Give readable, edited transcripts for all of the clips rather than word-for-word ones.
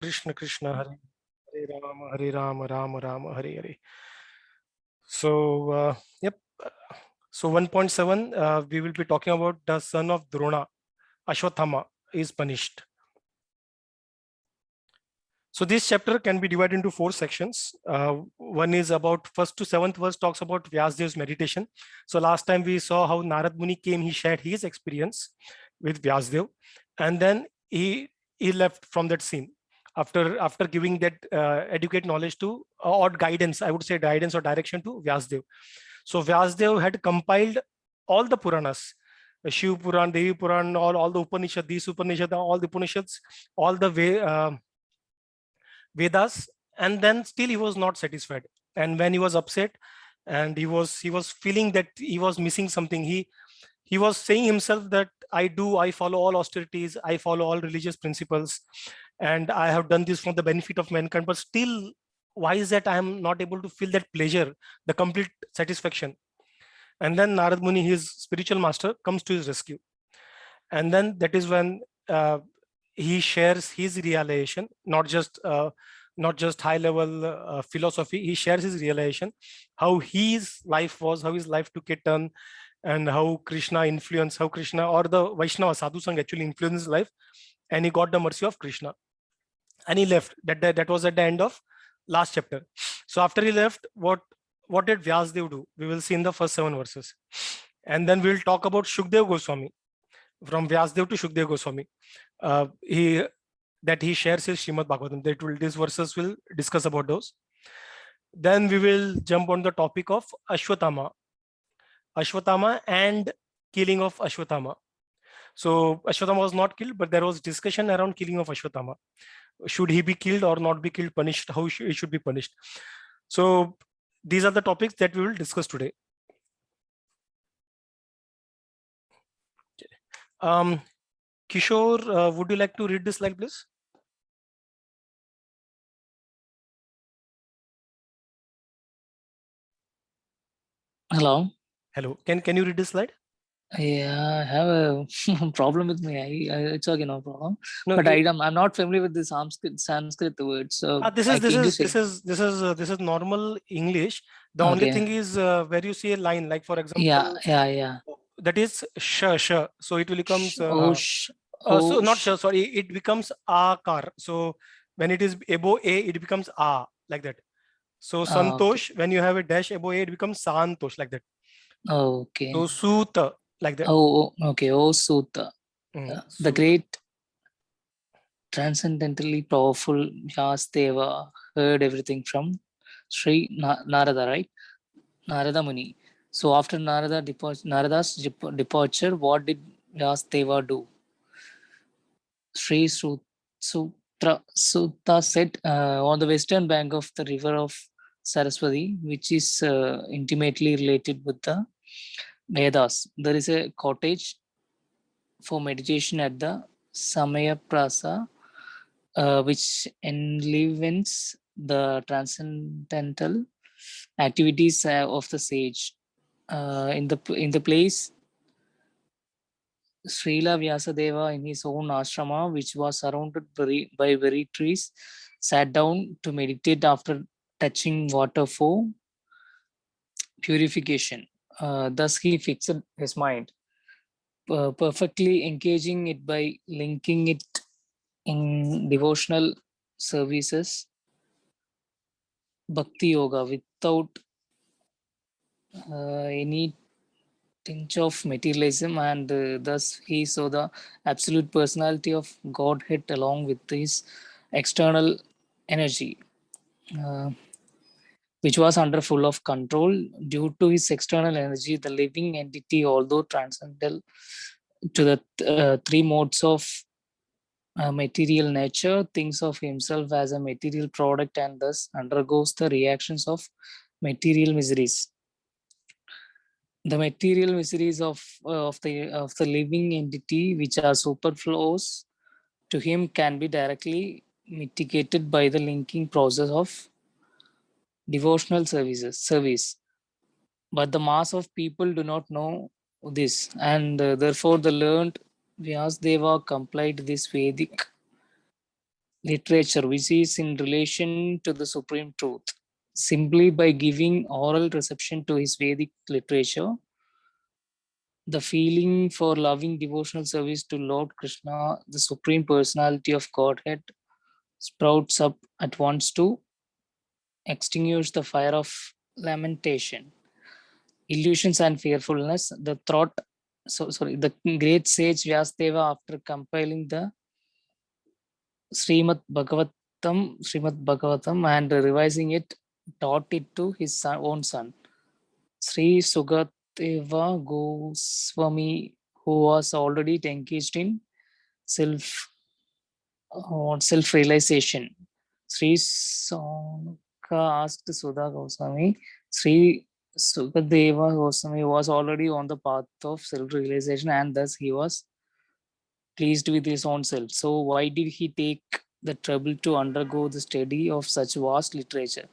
Krishna Krishna, Hare Rama, Rama Rama, Hare Hare. So, yep. So 1.7, we will be talking about the son of Drona, Ashwathama, is punished. So this chapter can be divided into 4 sections. One is about 1st to 7th verse talks about Vyasdev's meditation. So last time we saw how Narad Muni came, he shared his experience with Vyasdev, and then he left from that scene after giving that adequate knowledge to or guidance, I would say guidance or direction to Vyasdev. So Vyasdev had compiled all the Puranas, Shiv Puran, Devi Puran, all the Upanishads, these Upanishads, all the Upanishads, all the Vedas, and then still he was not satisfied. And when he was upset, and he was feeling that he was missing something, he was saying himself that I follow all austerities, I follow all religious principles, and I have done this for the benefit of mankind, but still, why is that I am not able to feel that pleasure, the complete satisfaction? And then Narad Muni, his spiritual master, comes to his rescue, and then that is when he shares his realization, not just high level philosophy. He shares his realization, how his life was, how his life took a turn, and how Krishna influenced, how Krishna or the Vaishnava Sadhu Sangh actually influenced his life, and he got the mercy of Krishna, and he left. That was at the end of last chapter. So after he left, what did Vyasdev do? We will see in the first 7 verses, and then we'll talk about Shukdev Goswami, from Vyasdev to Shukdev Goswami. He shares his Srimad Bhagavatam. These verses will discuss about those. Then we will jump on the topic of Ashwathama and killing of Ashwathama. So Ashwathama was not killed, but there was discussion around killing of Ashwathama. Should he be killed or not be killed, punished? How he should be punished? So these are the topics that we will discuss today. Kishore, would you like to read this slide, please? Hello. Hello. Can you read this slide? Yeah, I have a problem with me. It's okay, no problem. No, but I'm not familiar with the Sanskrit words. So this is normal English. The only thing is where you see a line, like for example, yeah. That is sh. So it will becomes so not sh. Sorry, it becomes akar. So when it is above a, it becomes a, like that. So santosh, when you have a dash above a, it becomes santosh, like that. Okay. So suta, like that. Oh, okay. Oh, Suta. The great transcendentally powerful Vyasdeva heard everything from Sri Narada, right? Narada Muni. So after Narada's departure, what did Vyasdeva do? Sri Sutta said on the western bank of the river of Saraswati, which is intimately related with the Vedas, there is a cottage for meditation at the Samaya Prasa, which enlivens the transcendental activities of the sage. In the place, Srila Vyasadeva, in his own ashrama, which was surrounded by very trees, sat down to meditate after touching water for purification. Thus, he fixed his mind, perfectly engaging it by linking it in devotional services, bhakti yoga, without any tinge of materialism, and thus he saw the absolute personality of Godhead along with his external energy, which was under full of control. Due to his external energy, the living entity, although transcendental to the 3 modes of material nature, thinks of himself as a material product and thus undergoes the reactions of material miseries. The material miseries of the living entity, which are superfluous to him, can be directly mitigated by the linking process of devotional service. But the mass of people do not know this, and therefore the learned Vyasdeva complied this Vedic literature which is in relation to the supreme truth. Simply by giving oral reception to his Vedic literature, the feeling for loving devotional service to Lord Krishna, the supreme personality of Godhead, sprouts up at once to extinguish the fire of lamentation, illusions, and fearfulness. The thought, the great sage Vyasdeva, after compiling the Srimad Bhagavatam and revising it, taught it to his own son, Sri Sugatdeva Goswami, who was already engaged in self self-realization. Sri Sonaka asked Sudha Goswami, Sri Sukadeva Goswami was already on the path of self-realization and thus he was pleased with his own self. So why did he take the trouble to undergo the study of such vast literature?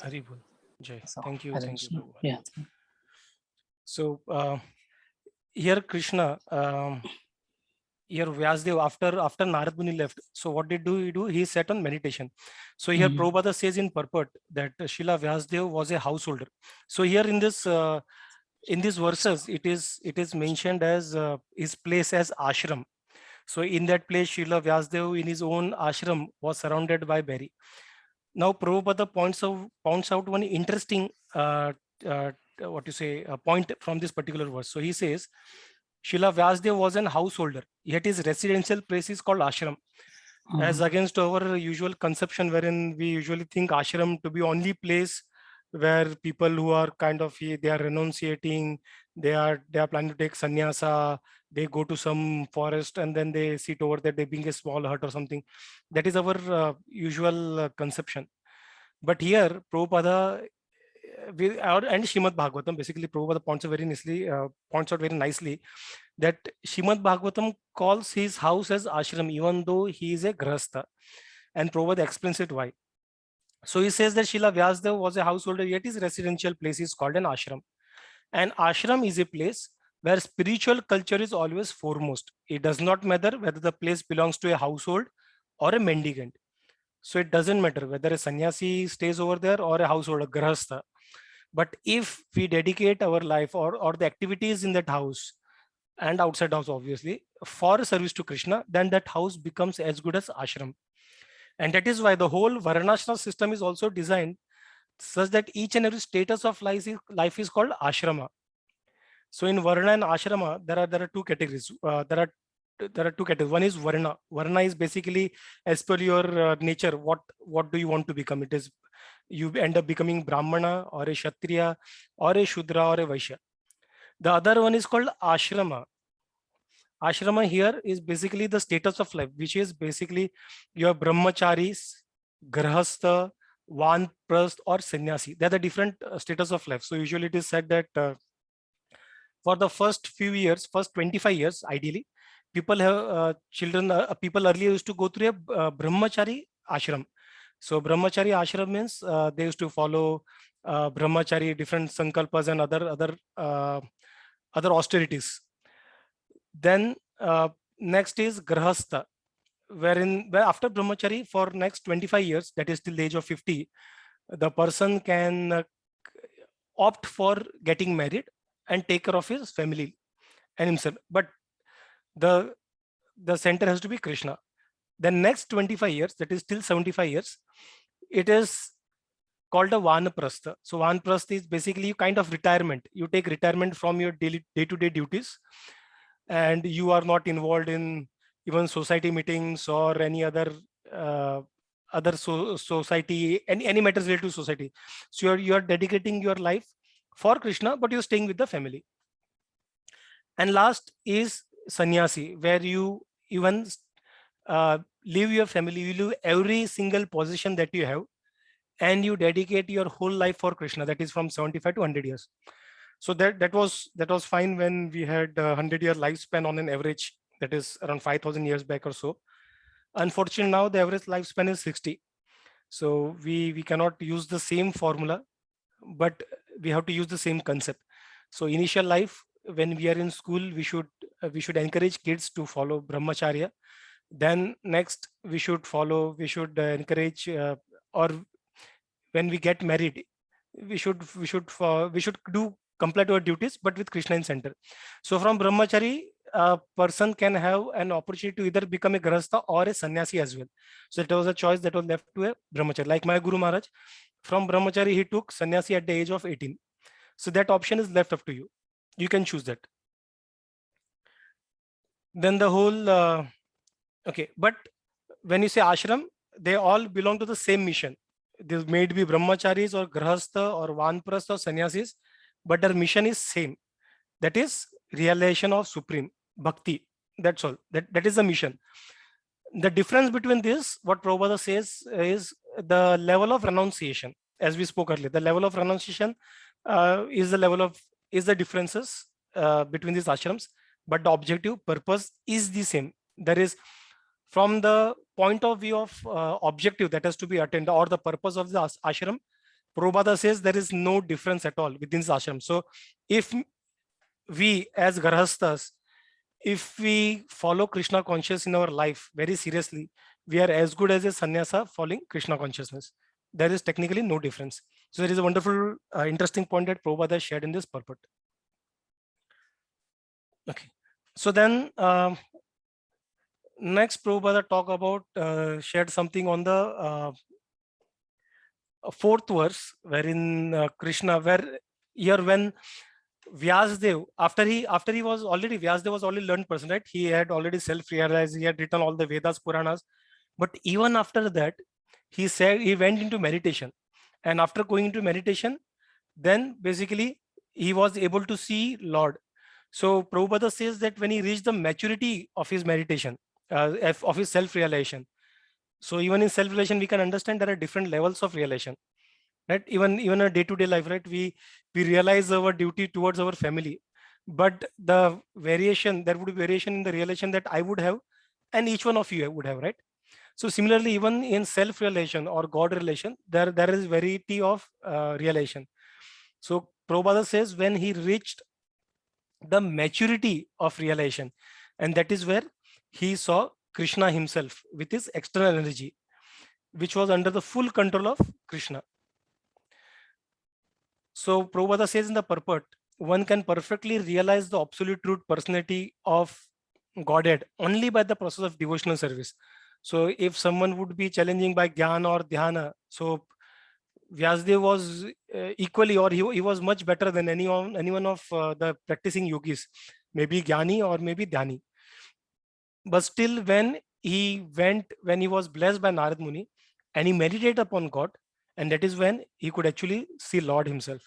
Haribol. Jai. So, Thank you. Hare Thank you, Krishna. Prabhupada. Yeah. So here Krishna, here Vyasdev, after Narad Muni left, so what did he do? He sat on meditation. So here Mhm. Prabhupada says in purport that Srila Vyasdev was a householder. So here in these verses, it is mentioned as his place as ashram. So in that place, Srila Vyasdev in his own ashram was surrounded by berry. Now Prabhupada points out one interesting what you say point from this particular verse. So he says, Srila Vyasdev was an householder, yet his residential place is called ashram, as against our usual conception wherein we usually think ashram to be only place where people who are kind of they are renunciating, they are planning to take sannyasa, they go to some forest and then they sit over there, they bring a small hut or something. That is our usual conception. But here Prabhupada and Shrimad Bhagavatam, basically Prabhupada points out very nicely that Shrimad Bhagavatam calls his house as ashram even though he is a grahastha, and Prabhupada explains it why. So he says that Srila Vyasdev was a householder, yet his residential place is called an ashram. And ashram is a place where spiritual culture is always foremost. It does not matter whether the place belongs to a household or a mendicant. So it doesn't matter whether a sannyasi stays over there or a householder, grahastha. But if we dedicate our life or the activities in that house and outside house, obviously, for service to Krishna, then that house becomes as good as ashram. And that is why the whole Varnashram system is also designed such that each and every status of life is called ashrama. So in Varna and ashrama, there are two categories. There are two categories. One is Varna. Varna is basically as per your nature. What do you want to become? It is you end up becoming Brahmana or a Kshatriya or a Shudra or a Vaishya. The other one is called ashrama. Ashrama here is basically the status of life, which is basically your brahmacharis, grahastha, vanprasth, or sannyasi. They're the different status of life. So usually it is said that for the first few years, first 25 years, ideally, people have people earlier used to go through a brahmachari ashram. So brahmachari ashram means they used to follow brahmachari, different sankalpas and other austerities. Then next is grahastha, where after brahmachari for next 25 years, that is till the age of 50, the person can opt for getting married and take care of his family and himself. But the center has to be Krishna. The next 25 years, that is till 75 years, it is called a Vanaprastha. So Vanaprastha is basically kind of retirement. You take retirement from your daily day-to-day duties, and you are not involved in even society meetings or any other society, any matters related to society. So you are dedicating your life for Krishna, but you're staying with the family. And last is sannyasi, where you even leave your family, you leave every single position that you have, and you dedicate your whole life for Krishna. That is from 75 to 100 years. So that was fine when we had 100-year lifespan on an average. That is around 5,000 years back or so. Unfortunately, now the average lifespan is 60. So we cannot use the same formula, but we have to use the same concept. So initial life, when we are in school, we should encourage kids to follow brahmacharya. Then next we should follow, we should encourage, or when we get married, we should do comply to our duties, but with Krishna in center. So from brahmachari, a person can have an opportunity to either become a grahastha or a sannyasi as well. So it was a choice that was left to a brahmachari. Like my Guru Maharaj, from brahmachari he took sannyasi at the age of 18. So that option is left up to you. You can choose that. Then the whole okay, but when you say ashram, they all belong to the same mission. They may be brahmacharis or grahastha or vanprastha or sannyasis, but their mission is same. That is realization of supreme bhakti. That's all. That is the mission. The difference between this, what Prabhupada says, is the level of renunciation. As we spoke earlier, the level of renunciation is the differences between these ashrams, but the objective purpose is the same. There is, from the point of view of objective that has to be attained or the purpose of the ashram, Prabhupada says there is no difference at all within the ashram. So if we as Garhasthas, if we follow Krishna consciousness in our life very seriously, we are as good as a sannyasa following Krishna consciousness. There is technically no difference. So there is a wonderful, interesting point that Prabhupada shared in this purport. Okay. So then next Prabhupada talk about, shared something on the fourth verse, wherein Krishna, where here when Vyasdev, after he was already, Vyasdev was already learned person, right? He had already self-realized, he had written all the Vedas, Puranas. But even after that, he said he went into meditation. And after going into meditation, then basically he was able to see Lord. So Prabhupada says that when he reached the maturity of his meditation, of his self-realization, so even in self-realization, we can understand there are different levels of realization, right? Even a day-to-day life, right? We realize our duty towards our family, but the variation, there would be variation in the realization that I would have, and each one of you would have, right? So similarly, even in self-realization or God relation, there is variety of realization. So Prabhupada says when he reached the maturity of realization, and that is where he saw Krishna himself with his external energy, which was under the full control of Krishna. So Prabhupada says in the purport, one can perfectly realize the absolute truth personality of Godhead only by the process of devotional service. So if someone would be challenging by Jnana or Dhyana, so Vyasdev was equally, or he was much better than anyone of the practicing yogis, maybe Jnani or maybe Dhyani. But still, when he was blessed by Narad Muni and he meditated upon God, and that is when he could actually see Lord himself.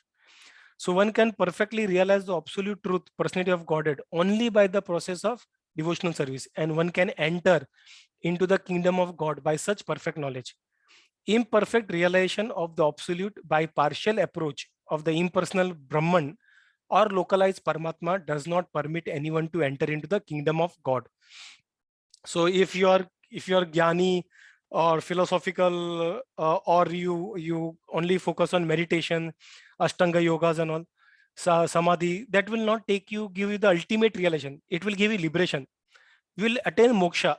So one can perfectly realize the absolute truth, personality of Godhead only by the process of devotional service, and one can enter into the kingdom of God by such perfect knowledge. Imperfect realization of the absolute by partial approach of the impersonal Brahman or localized Paramatma does not permit anyone to enter into the kingdom of God. So if you are Jnani or philosophical, or you only focus on meditation, Ashtanga yogas and all, samadhi, that will not give you the ultimate realization. It will give you liberation. You will attain moksha.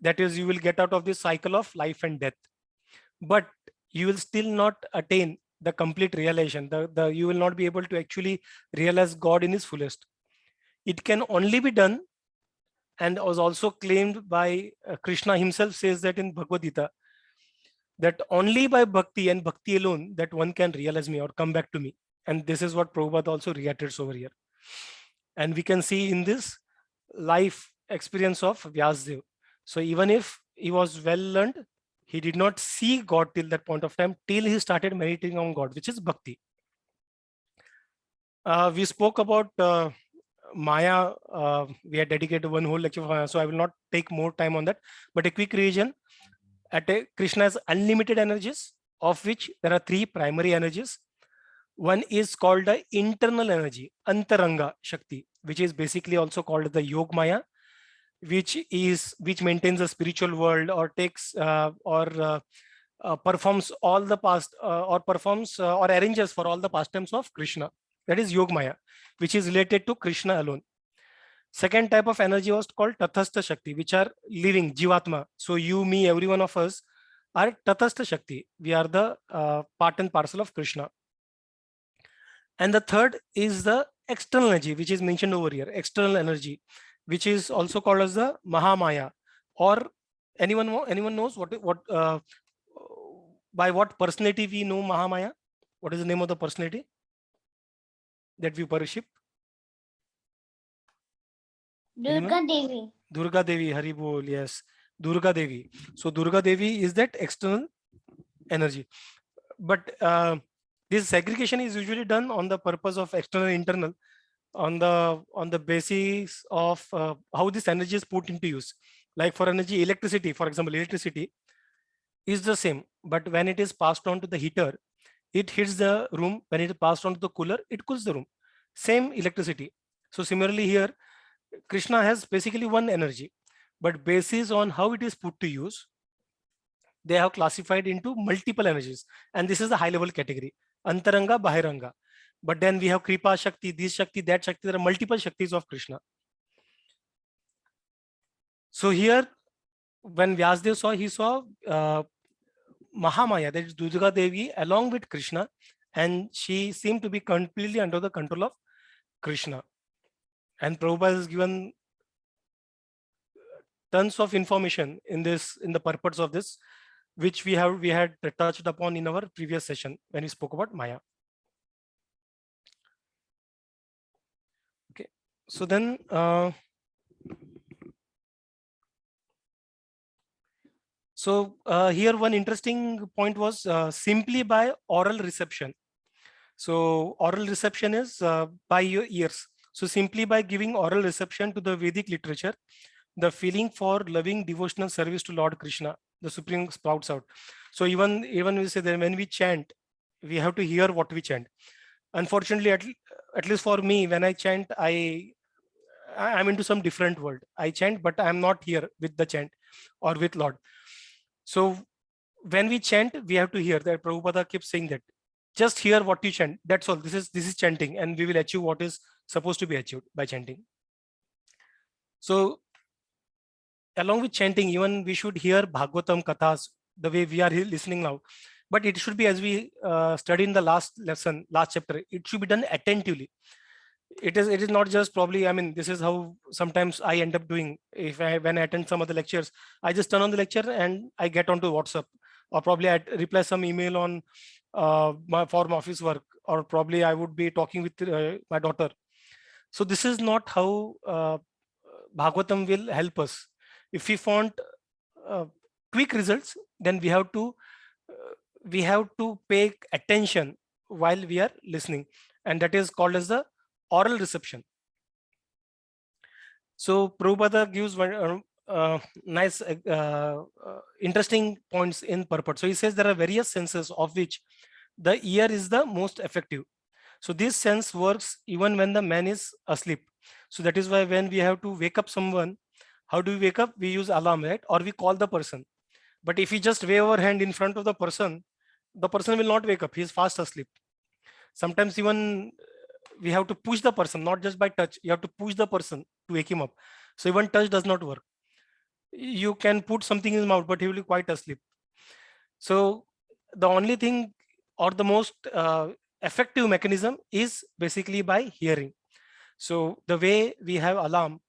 That is, you will get out of this cycle of life and death. But you will still not attain the complete realization. You will not be able to actually realize God in his fullest. It can only be done, and was also claimed by Krishna himself says that in Bhagavad Gita, that only by bhakti and bhakti alone that one can realize me or come back to me. And this is what Prabhupada also reiterates over here. And we can see in this life experience of Vyasdev. So even if he was well learned, he did not see God till that point of time, till he started meditating on God, which is bhakti. We spoke about Maya. We had dedicated one whole lecture for Maya, so I will not take more time on that. But a quick revision: Krishna has unlimited energies, of which there are three primary energies. One is called the internal energy, Antaranga Shakti, which is basically also called the Yog Maya, which maintains a spiritual world, or takes performs all the past, or performs or arranges for all the pastimes of Krishna. That is Yog Maya, which is related to Krishna alone. Second type of energy was called Tathastha Shakti, which are living, Jivatma. So you, me, every one of us are Tathastha Shakti. We are the part and parcel of Krishna. And the third is the external energy, which is mentioned over here, external energy, which is also called as the Mahamaya. Or anyone knows what by what personality we know Mahamaya? What is the name of the personality that we worship? Durga Devi. Durga Devi, Hari Bol, yes, Durga Devi. So Durga Devi is that external energy. But this segregation is usually done on the purpose of external internal, on the basis of how this energy is put into use. Like for energy, electricity, for example, electricity is the same, but when it is passed on to the heater, it hits the room. When it is passed on to the cooler, it cools the room. Same electricity. So similarly here, Krishna has basically one energy, but basis on how it is put to use, they have classified into multiple energies. And this is the high level category, Antaranga, Bahiranga. But then we have Kripa Shakti, this Shakti, that Shakti. There are multiple Shaktis of Krishna. So here, when Vyasdev saw, he saw Mahamaya, that is Durga Devi, along with Krishna, and she seemed to be completely under the control of Krishna. And Prabhupada has given tons of information in the purpose of this, which we had touched upon in our previous session when we spoke about Maya. Okay, so then here one interesting point was simply by oral reception. So oral reception is by your ears. So simply by giving oral reception to the Vedic literature, the feeling for loving devotional service to Lord Krishna, the Supreme, sprouts out. So even we say that when we chant, we have to hear what we chant. Unfortunately, at least for me, when I chant, I'm into some different world. I chant, but I'm not here with the chant or with Lord. So when we chant, we have to hear that. Prabhupada keeps saying that. Just hear what you chant. That's all. This is chanting, and we will achieve what is supposed to be achieved by chanting. So along with chanting, even we should hear Bhagavatam Kathas the way we are listening now. But it should be, as we studied in the last lesson, last chapter, it should be done attentively. It is not just probably, I mean, this is how sometimes I end up doing. When I attend some of the lectures, I just turn on the lecture and I get onto WhatsApp, or probably I reply some email on for my office work, or probably I would be talking with my daughter. So this is not how Bhagavatam will help us. If we want quick results, then we have to pay attention while we are listening, and that is called as the oral reception. So Prabhupada gives one nice interesting points in purport. So he says there are various senses of which the ear is the most effective. So this sense works even when the man is asleep. So that is why when we have to wake up someone, how do we wake up? We use alarm, right? Or we call the person. But if we just wave our hand in front of the person will not wake up. He is fast asleep. Sometimes even we have to push the person, not just by touch. You have to push the person to wake him up. So even touch does not work. You can put something in his mouth, but he will be quite asleep. So the only thing, or the most effective mechanism, is basically by hearing. So the way we have alarm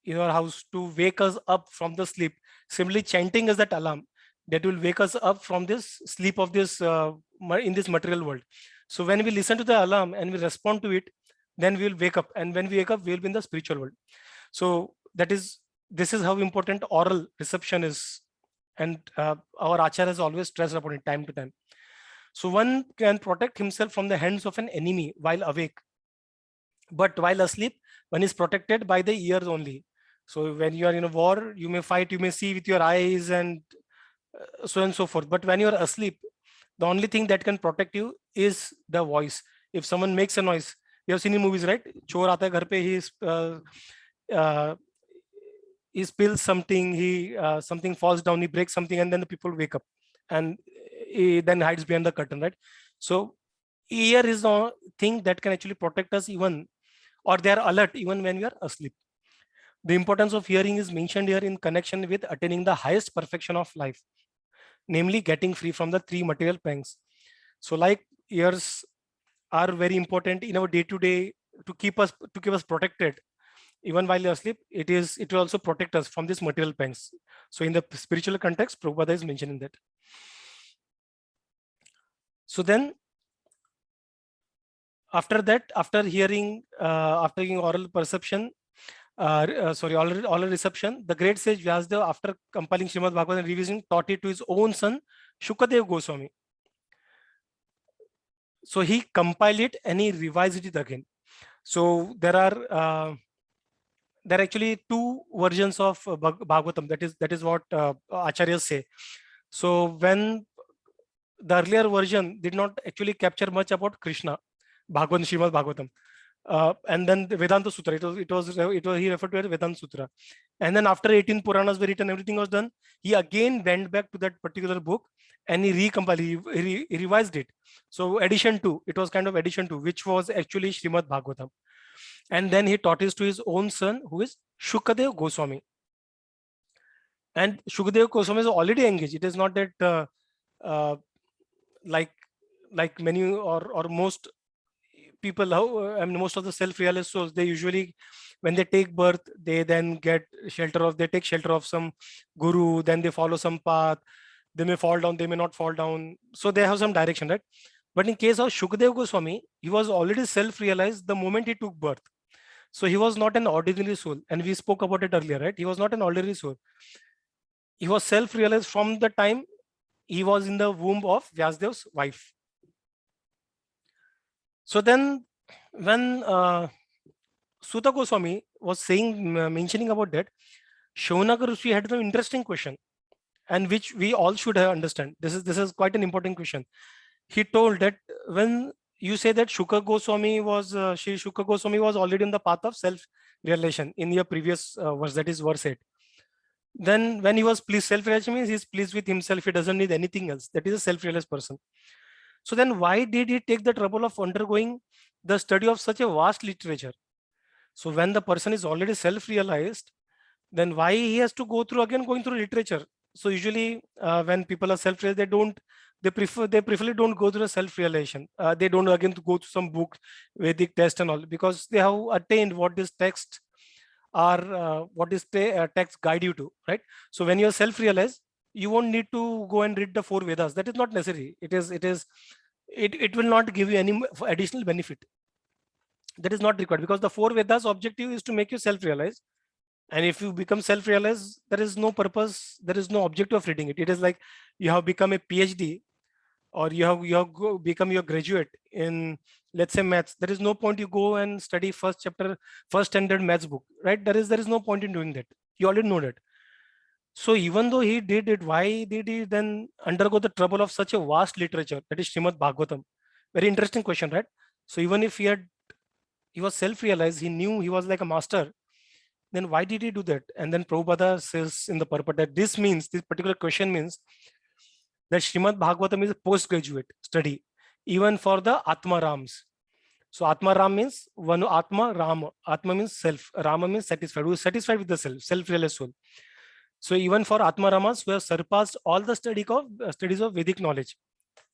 in our house to wake us up from the sleep, simply chanting is that alarm that will wake us up from this sleep of this in this material world. So when we listen to the alarm and we respond to it, then we will wake up, and when we wake up, we will be in the spiritual world. So this is how important oral reception is, and our Acharya has always stressed upon it time to time. So one can protect himself from the hands of an enemy while awake, but while asleep, one is protected by the ears only. So when you are in a war, you may fight, you may see with your eyes, and so on and so forth. But when you are asleep, the only thing that can protect you is the voice. If someone makes a noise, you have seen in movies, right? Chor aata hai ghar pe, he spills something, something falls down, he breaks something, and then the people wake up, and he then hides behind the curtain, right? So ear is the thing that can actually protect us, even, or they are alert even when we are asleep. The importance of hearing is mentioned here in connection with attaining the highest perfection of life, namely getting free from the three material pangs. So like ears are very important in our day-to-day to keep us protected. Even while you're asleep, it will also protect us from these material pangs. So in the spiritual context, Prabhupada is mentioning that. So then after that, after hearing oral perception, oral reception, the great sage Vyasadeva, after compiling Srimad Bhagavatam and revising, taught it to his own son, Shukadev Goswami. So he compiled it and he revised it again. So there are actually two versions of Bhagavatam. That is what acharyas say. So when the earlier version did not actually capture much about Krishna, Srimad Bhagavatam. And then the Vedanta Sutra, it was he referred to as Vedanta Sutra. And then after 18 Puranas were written, everything was done. He again went back to that particular book and he recompiled, he revised it. So addition to, it was kind of addition to, which was actually Srimad Bhagavatam. And then he taught it to his own son, who is Shukadev Goswami. And Shukadev Goswami is already engaged. It is not that like many or most people, I mean, most of the self-realized souls, they usually, when they take birth, they then get they take shelter of some guru, then they follow some path. They may fall down, they may not fall down. So they have some direction, right? But in case of Shukadev Goswami, he was already self-realized the moment he took birth. So he was not an ordinary soul. And we spoke about it earlier, right? He was not an ordinary soul. He was self-realized from the time he was in the womb of Vyasadev's wife. So then when Suta Goswami was mentioning about that, Shaunaka Rishi had an interesting question, and which we all should understand. This is quite an important question. He told that when you say that Shuka Goswami was Shri Shuka Goswami was already in the path of self-realization in your previous verse, that is verse 8. Then when he was pleased, self-realization means he's pleased with himself. He doesn't need anything else. That is a self-realized person. So then why did he take the trouble of undergoing the study of such a vast literature? So when the person is already self-realized, then why he has to go through going through literature? So usually when people are self-realized, they preferably don't go through a self-realization. They don't again to go to some book, Vedic text and all, because they have attained what this text what this text guide you to, right? So when you're self-realized, you won't need to go and read the 4 Vedas. That is not necessary. It will not give you any additional benefit. That is not required, because the 4 Vedas objective is to make you self-realized. And if you become self-realized, there is no purpose, there is no objective of reading it. It is like you have become a PhD, or you have become your graduate in, let's say, maths. There is no point you go and study first standard maths book, right? There is no point in doing that. You already know that. So even though he did it, why did he then undergo the trouble of such a vast literature, that is Srimad Bhagavatam? Very interesting question, right? So even if he was self-realized, he knew he was like a master, then why did he do that? And then Prabhupada says in the purport that this particular question means that Srimad Bhagavatam is a postgraduate study, even for the Atma Rams. So Atma Ram means one Atma Rama. Atma means self. Rama means satisfied. Who is satisfied with the self-realized soul. So even for Atma Ramas who have surpassed all the studies of Vedic knowledge,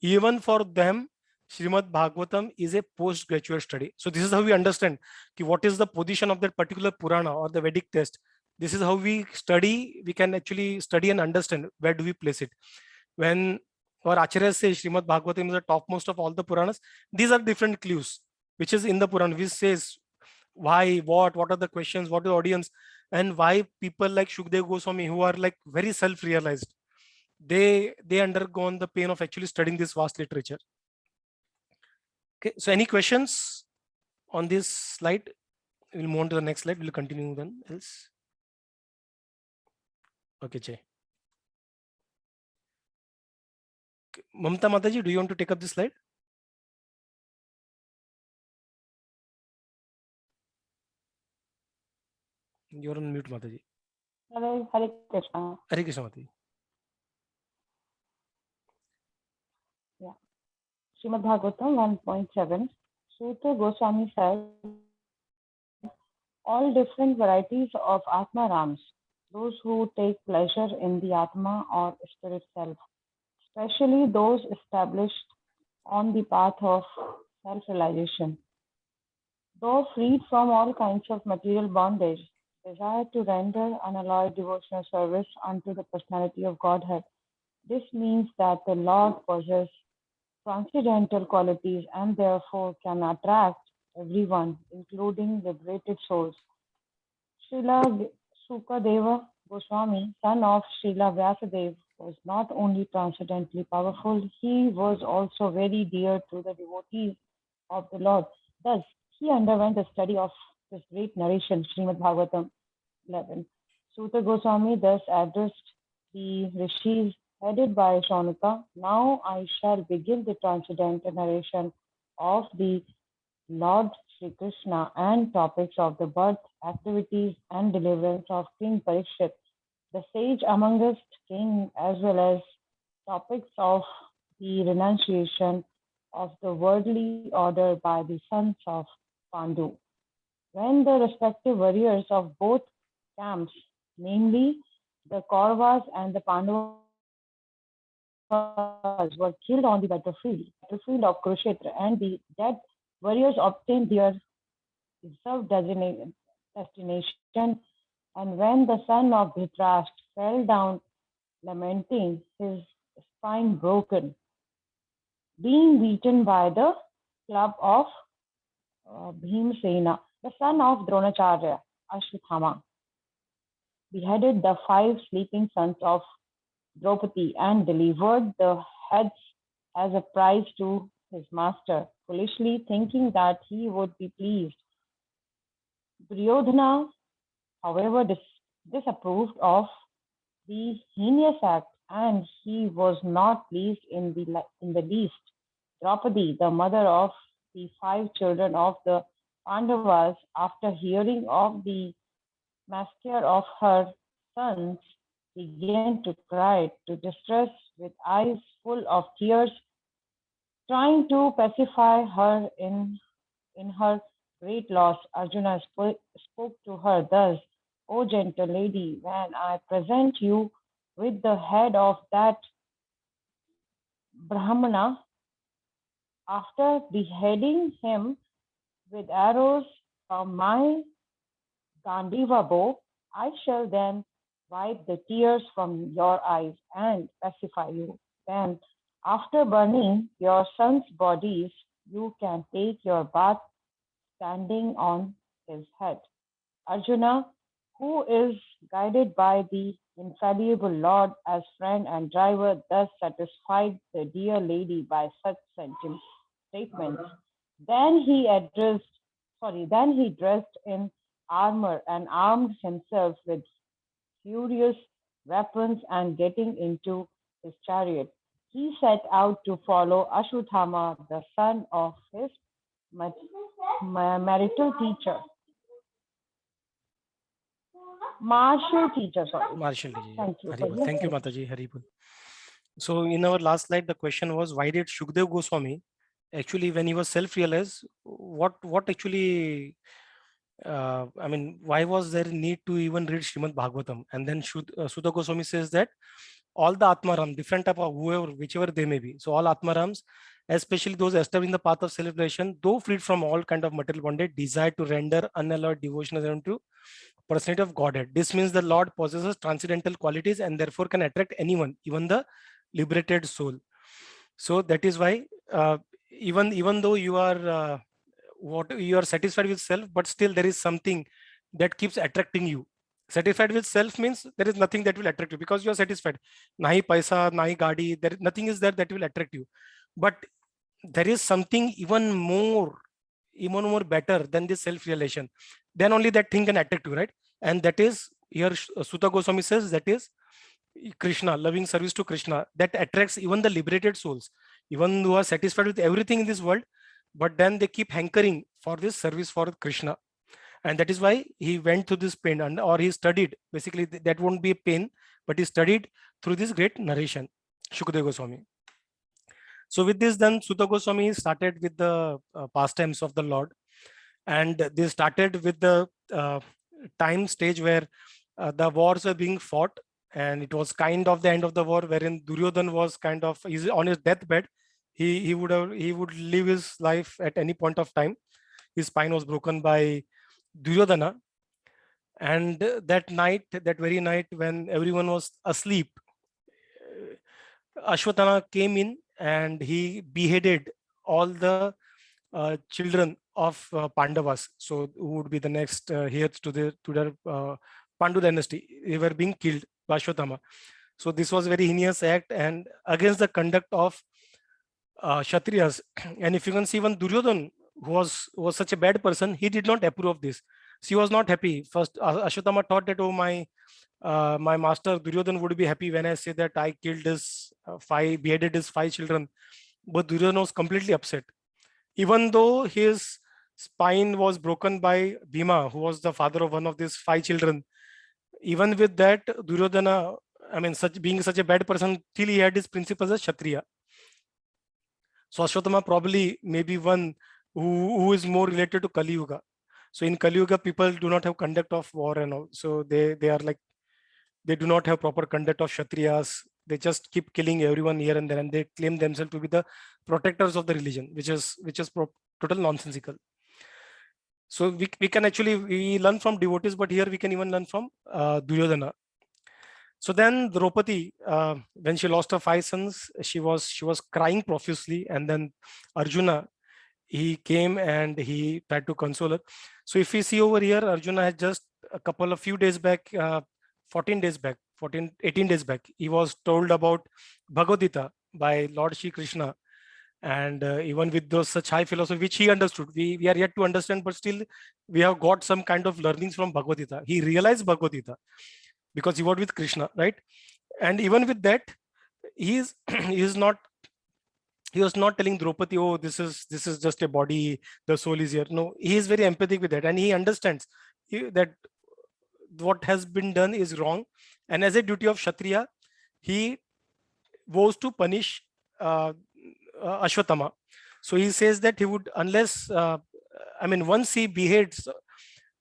even for them, Srimad Bhagavatam is a postgraduate study. So this is how we understand what is the position of that particular Purana or the Vedic text. This is how we study. We can actually study and understand where do we place it. When our Acharyas say Srimad Bhagavatam is the topmost of all the Puranas, these are different clues, which is in the Purana, which says why, what are the questions, what is the audience, and why people like Shukdev Goswami, who are like very self-realized, they undergone the pain of actually studying this vast literature. Okay, so any questions on this slide? We'll move on to the next slide. We'll continue then else. Okay, Jay. Okay. Mamta Mataji, do you want to take up this slide? You're on mute, Mataji. Hare Krishna. Hare Krishna, Mataji. Yeah. Srimad Bhagavatam 1.7. Suta Goswami said, all different varieties of Atmarams, those who take pleasure in the Atma or spirit self, especially those established on the path of self realization. Though freed from all kinds of material bondage, desire to render unalloyed devotional service unto the personality of Godhead. This means that the Lord possesses transcendental qualities and therefore can attract everyone, including liberated souls. Srila Sukadeva Goswami, son of Srila Vyasadeva, was not only transcendently powerful, he was also very dear to the devotees of the Lord. Thus, he underwent the study of this great narration, Srimad Bhagavatam 11. Suta Goswami thus addressed the rishis headed by Shaunika. Now I shall begin the transcendental narration of the Lord Sri Krishna and topics of the birth, activities, and deliverance of King Parikshit, the sage amongst king, as well as topics of the renunciation of the worldly order by the sons of Pandu. When the respective warriors of both camps, namely the Kauravas and the Pandavas, were killed on the battlefield of Kurukshetra, and the dead warriors obtained their deserved destination. And when the son of Dhritarashtra fell down lamenting, his spine broken, being beaten by the club of Bhimsena, the son of Dronacharya, Ashwathama, beheaded the 5 sleeping sons of Draupadi and delivered the heads as a prize to his master, foolishly thinking that he would be pleased. Duryodhana, however, disapproved of the heinous act, and he was not pleased in the least. Draupadi, the mother of the 5 children of the Pandavas, after hearing of the massacre of her sons, began to cry to distress with eyes full of tears, trying to pacify her in her great loss. Arjuna spoke to her thus, O gentle lady, when I present you with the head of that Brahmana, after beheading him with arrows from my Gandiva bow, I shall then wipe the tears from your eyes and pacify you. Then, after burning your sons' bodies, you can take your bath standing on his head. Arjuna, who is guided by the infallible Lord as friend and driver, thus satisfied the dear lady by such statements. Then he dressed in armor and armed himself with furious weapons, and getting into his chariot, he set out to follow Ashwathama, the son of his marital teacher. Martial teacher, sorry. Martial teacher. Thank you. Haribol. Thank you, Mataji. Haribol. So in our last slide, the question was, why did Shukdev Goswami actually, when he was self-realized, what actually, I mean, why was there a need to even read Srimad Bhagavatam? And then Sutta Goswami says that all the Atmaram, different type of whoever, whichever they may be, so all Atmarams, especially those established in the path of self-realization, though freed from all kind of material bondage, desire to render unalloyed devotional unto personality of Godhead. This means the Lord possesses transcendental qualities and therefore can attract anyone, even the liberated soul. So that is why even though you are you are satisfied with self, but still there is something that keeps attracting you. Satisfied with self means there is nothing that will attract you because you are satisfied. Nahi paisa, nahi gadi, there nothing is there that will attract you. But there is something even more better than this self-realization. Then only that thing can attract you, right? And that is here Sutta Goswami says that is Krishna, loving service to Krishna, that attracts even the liberated souls, even who are satisfied with everything in this world, but then they keep hankering for this service for Krishna. And that is why he went through this pain, and or he studied, basically that won't be a pain, but he studied through this great narration, Shukadeva Goswami. So with this, then Sutta Goswami started with the pastimes of the Lord. And they started with the time stage where the wars were being fought, and it was kind of the end of the war, wherein Duryodhan was kind of he's on his deathbed. He would live his life at any point of time. His spine was broken by Duryodhana, and that night, that very night, when everyone was asleep, Ashwatthama came in and he beheaded all the children of Pandavas. So who would be the next heirs to their Pandu dynasty? They were being killed by Ashwatthama. So this was a very heinous act and against the conduct of Kshatriyas. And if you can see, even Duryodhan, who was such a bad person, he did not approve of this. So he was not happy. First, Ashwatthama thought that, oh, my master Duryodhan would be happy when I say that I killed his beheaded his 5 children. But Duryodhan was completely upset. Even though his spine was broken by Bhima, who was the father of one of these 5 children, even with that, Duryodhana, I mean, being such a bad person, still he had his principles as Kshatriya. So Ashwatthama probably maybe one who is more related to Kali Yuga. So in Kali Yuga, people do not have conduct of war and all. So they are like, they do not have proper conduct of Kshatriyas. They just keep killing everyone here and there, and they claim themselves to be the protectors of the religion, which is total nonsensical. So we can actually we learn from devotees, but here we can even learn from Duryodhana. So then Draupadi, when she lost her 5 sons, she was crying profusely, and then Arjuna, he came and he tried to console her. So if we see over here, Arjuna had just a few days back, 18 days back, he was told about Bhagavad Gita by Lord Shri Krishna. And even with those such high philosophy, which he understood, we are yet to understand, but still we have got some kind of learnings from Bhagavad Gita. He realized Bhagavad Gita because he was with Krishna, right? And even with that, he was not telling Draupadi, oh, this is just a body, the soul is here. No, he is very empathic with that, and he understands that what has been done is wrong, and as a duty of Kshatriya, he vows to punish Ashwatthama. So he says that he would, unless once he beheads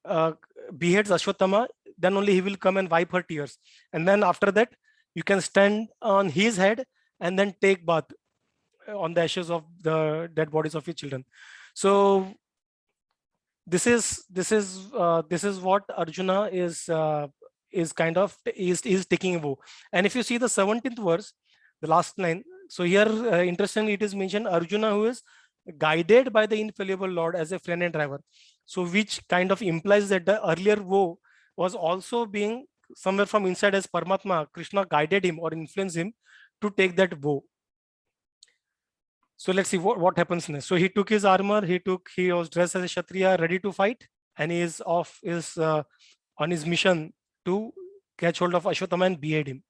Ashwatthama, then only he will come and wipe her tears, and then after that you can stand on his head and then take bath on the ashes of the dead bodies of your children. So this is what Arjuna is kind of is taking a vow. And if you see the 17th verse, the last line, so here interestingly it is mentioned Arjuna, who is guided by the infallible Lord as a friend and driver. So which kind of implies that the earlier vow was also being somewhere from inside, as Paramatma, Krishna guided him or influenced him to take that vow. So let's see what happens next. So he took his armor, he was dressed as a Kshatriya, ready to fight, and he is on his mission to catch hold of Ashwatthama and behead him.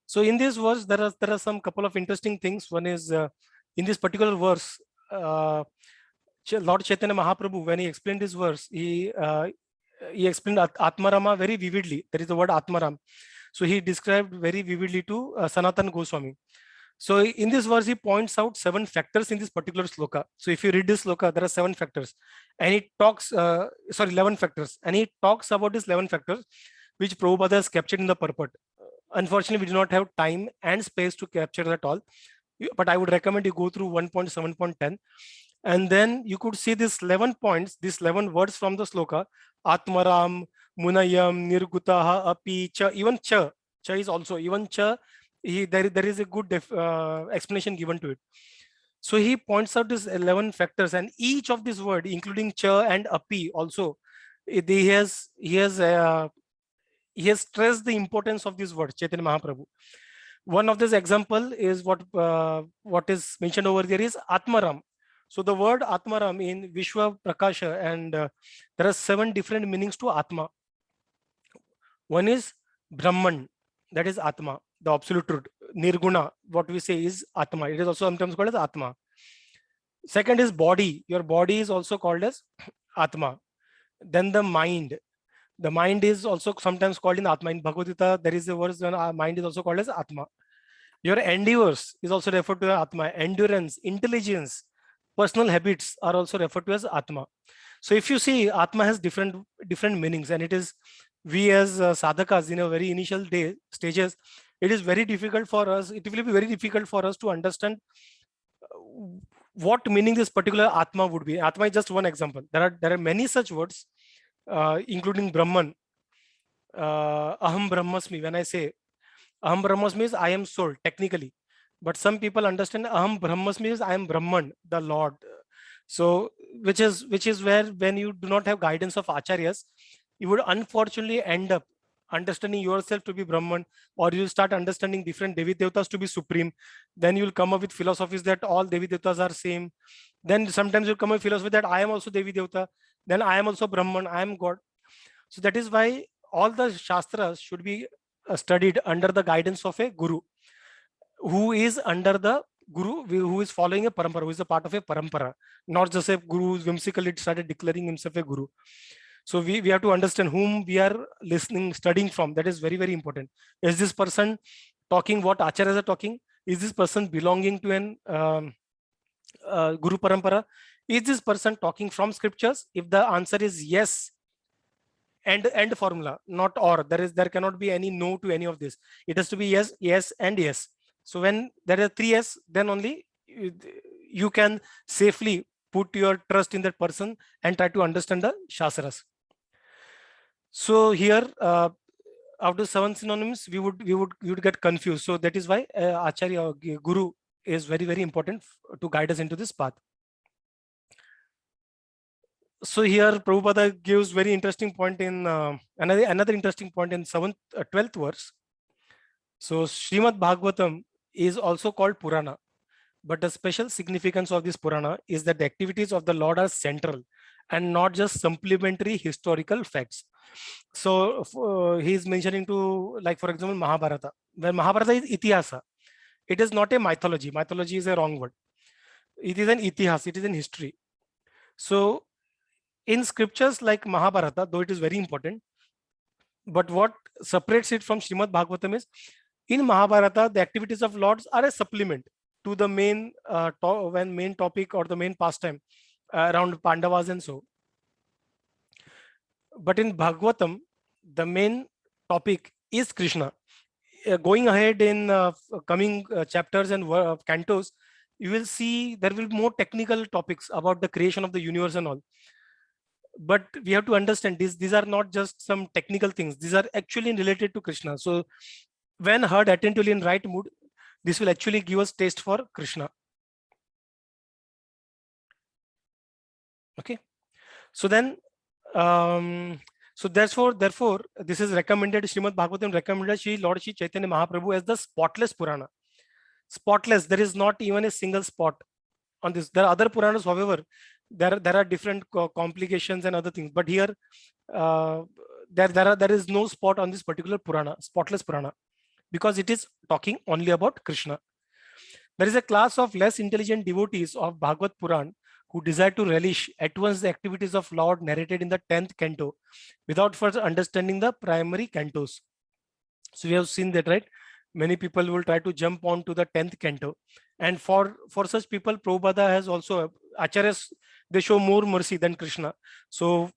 So in this verse, there are some couple of interesting things. One is in this particular verse, Lord Chaitanya Mahaprabhu, when he explained this verse, he explained Atmarama very vividly. There is the word Atmaram. So he described very vividly to Sanatan Goswami. So in this verse, he points out 7 factors in this particular sloka. So if you read this sloka, there are 7 factors, and he talks, 11 factors, and he talks about these 11 factors, which Prabhupada has captured in the purport. Unfortunately, we do not have time and space to capture that all, but I would recommend you go through 1.7.10, and then you could see these 11 points, these 11 words from the sloka: Atmaram, Munayam, Nirgutaha, Api, Cha, even Cha is also, even Cha, there is a good explanation given to it. So he points out these 11 factors, and each of these words, including Cha and Api also, he has stressed the importance of these words, Chaitanya Mahaprabhu. One of this example is what is mentioned over there is Atmaram. So the word Atmaram in Vishwa Prakasha, and there are 7 different meanings to Atma. One is Brahman, that is Atma, the absolute truth. Nirguna, what we say is Atma. It is also sometimes called as Atma. Second is body. Your body is also called as Atma. Then the mind. The mind is also sometimes called in Atma. In Bhagavad Gita, there is a verse when our mind is also called as Atma. Your endeavors is also referred to as Atma. Endurance, intelligence, personal habits are also referred to as Atma. So if you see, Atma has different meanings, and it is, we as sadhakas in a very initial stages, it is very difficult for us. It will be very difficult for us to understand what meaning this particular Atma would be. Atma is just one example. There are many such words, including Brahman, Aham Brahmasmi. When I say Aham Brahmasmi is I am soul technically, but some people understand Aham Brahmasmi is I am Brahman, the Lord. So which is where, when you do not have guidance of acharyas, you would unfortunately end up understanding yourself to be Brahman, or you start understanding different Devi Devatas to be supreme. Then you'll come up with philosophies that all Devi Devatas are same. Then sometimes you'll come up with philosophy that I am also Devi Devata, then I am also Brahman, I am God. So that is why all the Shastras should be studied under the guidance of a Guru, who is under the Guru, who is following a parampara, who is a part of a parampara, not just a Guru whimsically started declaring himself a Guru. So we have to understand whom we are listening, studying from. That is very, very important. Is this person talking what acharyas are talking? Is this person belonging to an Guru parampara? Is this person talking from scriptures? If the answer is yes, end formula, not or. There cannot be any no to any of this. It has to be yes, yes, and yes. So when there are 3 yes, then only you can safely put your trust in that person and try to understand the Shastras. So here, out of 7 synonyms, we would get confused. So that is why Acharya, Guru, is very, very important to guide us into this path. So here Prabhupada gives very interesting point in another interesting point in 12th verse. So Srimad Bhagavatam is also called Purana, but the special significance of this Purana is that the activities of the Lord are central and not just supplementary historical facts. So he is mentioning to, like for example, Mahabharata. When Mahabharata is Itihasa, it is not a mythology. Mythology is a wrong word. It is an Itihas, it is an history. So in scriptures like Mahabharata, though it is very important, but what separates it from Srimad Bhagavatam is, in Mahabharata, the activities of lords are a supplement to the main main topic or the main pastime around Pandavas and so. But in Bhagavatam, the main topic is Krishna. Going ahead in coming chapters and cantos, you will see there will be more technical topics about the creation of the universe and all. But we have to understand these are not just some technical things. These are actually related to Krishna. So when heard attentively in right mood, this will actually give us taste for Krishna. Okay. So then, so therefore, this is recommended. Srimad Bhagavatam recommended Lord Shri Chaitanya Mahaprabhu as the spotless Purana. Spotless. There is not even a single spot on this. There are other Puranas, however, there are different complications and other things. But here, there is no spot on this particular Purana, spotless Purana, because it is talking only about Krishna. There is a class of less intelligent devotees of Bhagavad Puran who desire to relish at once the activities of Lord narrated in the 10th canto without further understanding the primary cantos. So we have seen that, right? Many people will try to jump on to the 10th canto. And for such people, Prabhupada has also, Acharyas, they show more mercy than Krishna. So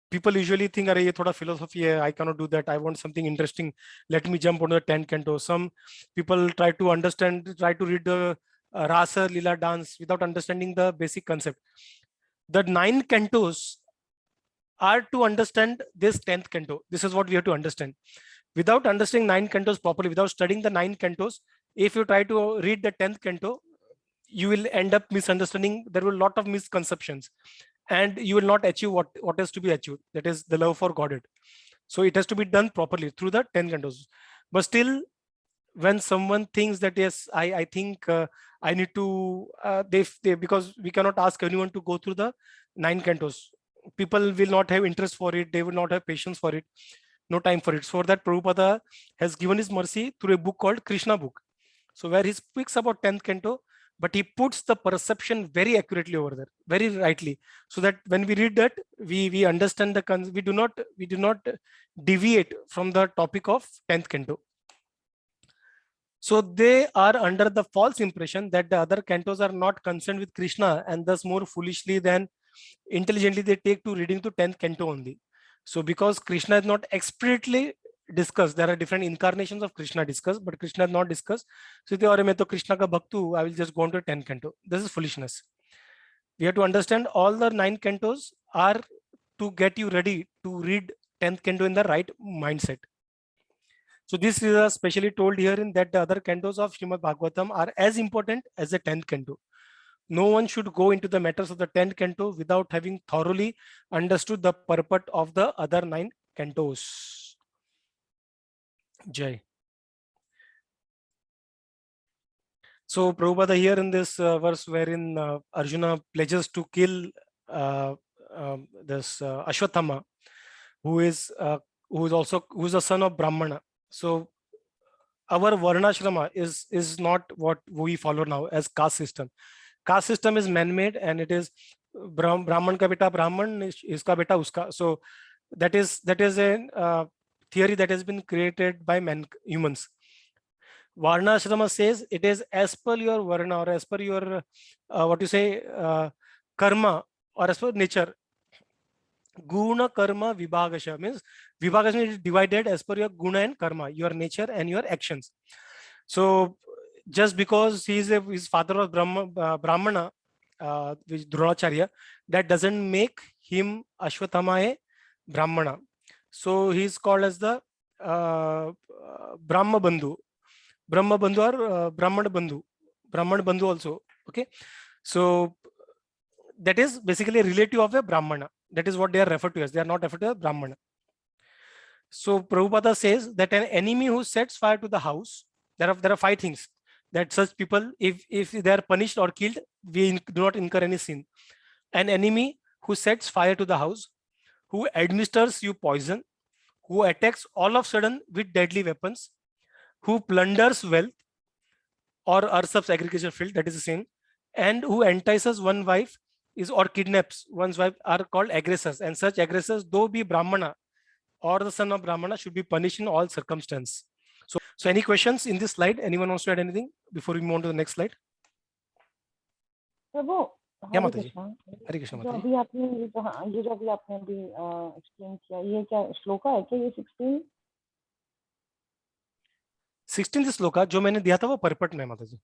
people usually think, "Arey, ye thoda philosophy hai, I cannot do that. I want something interesting. Let me jump on the 10th canto." Some people try to read the Rasa Lila dance without understanding the basic concept. The 9 cantos are to understand this 10th canto. This is what we have to understand. Without understanding 9 cantos properly, without studying the 9 cantos, if you try to read the 10th canto, you will end up misunderstanding. There will be a lot of misconceptions, and you will not achieve what has to be achieved. That is the love for Godhead. So it has to be done properly through the 10 cantos. But still, when someone thinks that, yes, I think I need to, because we cannot ask anyone to go through the 9 cantos. People will not have interest for it. They will not have patience for it. No time for it. So for that, Prabhupada has given his mercy through a book called Krishna book. So where he speaks about 10th canto, but he puts the perception very accurately over there, very rightly, so that when we read that, we understand we do not deviate from the topic of 10th canto. So they are under the false impression that the other cantos are not concerned with Krishna, and thus more foolishly than intelligently they take to reading to 10th canto only. So because Krishna is not explicitly discussed, there are different incarnations of Krishna discussed, but Krishna is not discussed. So they are, to Krishna ka bhaktu, I will just go on to 10th canto. This is foolishness. We have to understand all the 9 cantos are to get you ready to read 10th canto in the right mindset. So this is specially told here in that the other cantos of Srimad Bhagavatam are as important as the 10th canto. No one should go into the matters of the 10th canto without having thoroughly understood the purport of the other 9 cantos. Jai. So Prabhupada here in this verse wherein Arjuna pledges to kill this Ashwatthama, who is the son of Brahmana. So our Varnashrama is not what we follow now as caste system. Caste system is man-made, and it is Brahman ka beta Brahman, iska beta uska. So that is a theory that has been created by humans. Varnashrama says it is as per your Varna, or as per your karma, or as per nature. Guna karma vibhagasha means vibhagasha is divided as per your guna and karma, your nature and your actions. So just because he is his father was Brahmana, which Dronacharya, that doesn't make him Ashwatthama a Brahmana. So he is called as the Brahma Bandhu. Brahma Bandhu or Brahmana Bandhu. Brahmana Bandhu also. Okay. So that is basically a relative of a Brahmana. That is what they are referred to as. They are not referred to as Brahmana. So Prabhupada says that an enemy who sets fire to the house, there are 5 things that such people, if they are punished or killed, we do not incur any sin. An enemy who sets fire to the house, who administers you poison, who attacks all of a sudden with deadly weapons, who plunders wealth or usurps agricultural field, that is the same, and who entices one wife or kidnaps one's wife are called aggressors. And such aggressors, though be Brahmana or the son of Brahmana, should be punished in all circumstances. So any questions in this slide? Anyone wants to add anything before we move on to the next slide? Prabhu Yeah, Hare Mataji. Krishna, Hare Krishna, जो Mataji. अभी आपने ये जो अभी आपने अभी explain किया, ये क्या श्लोका है क्या? ये 16 16th श्लोका जो मैंने दिया था वो परपट में, माता जी.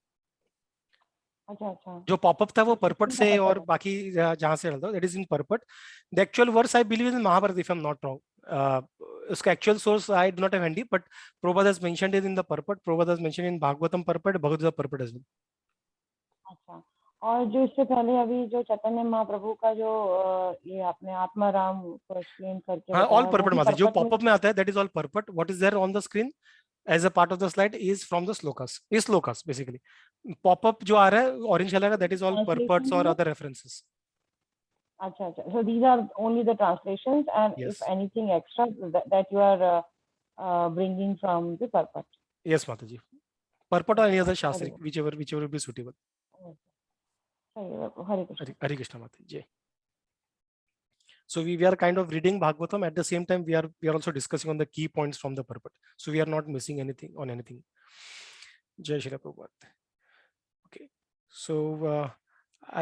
अच्छा अच्छा, जो पॉपअप था वो परपट 16 से का और परपट। बाकी जहां से डालता, that is in purport. The actual verse I believe in Mahabharata, if I am not wrong. उसका actual source I do not have handy, but Prabhupada has mentioned it in the purport. Prabhupada has mentioned in Bhagavatam purport, Bhagavad Gita purport as well. अच्छा, और जो इससे पहले अभी जो चैतन्य महाप्रभु का जो ये आपने आत्माराम को एक्सप्लेन करके हाँ, बताया, ऑल वो परपट भी माता जी. जो परपट में? पॉपअप में आता है that is all perfect. What is there on the screen as a part of the slide is from the slokas. Is slokas basically. Pop-up जो आ रहा है orange color का, that is all purports or other references. अच्छा अच्छा, so these are only the translations, and Yes. if anything extra that you are bringing from the purport. Yes, Mataji. Purport or any other shastric, whichever will be suitable. Hare Krishna. Hare Krishna, Mataji. So we are kind of reading Bhagavatam, at the same time we are also discussing on the key points from the purport. So we are not missing anything on anything. Jai Shri Prabhupada. Okay. So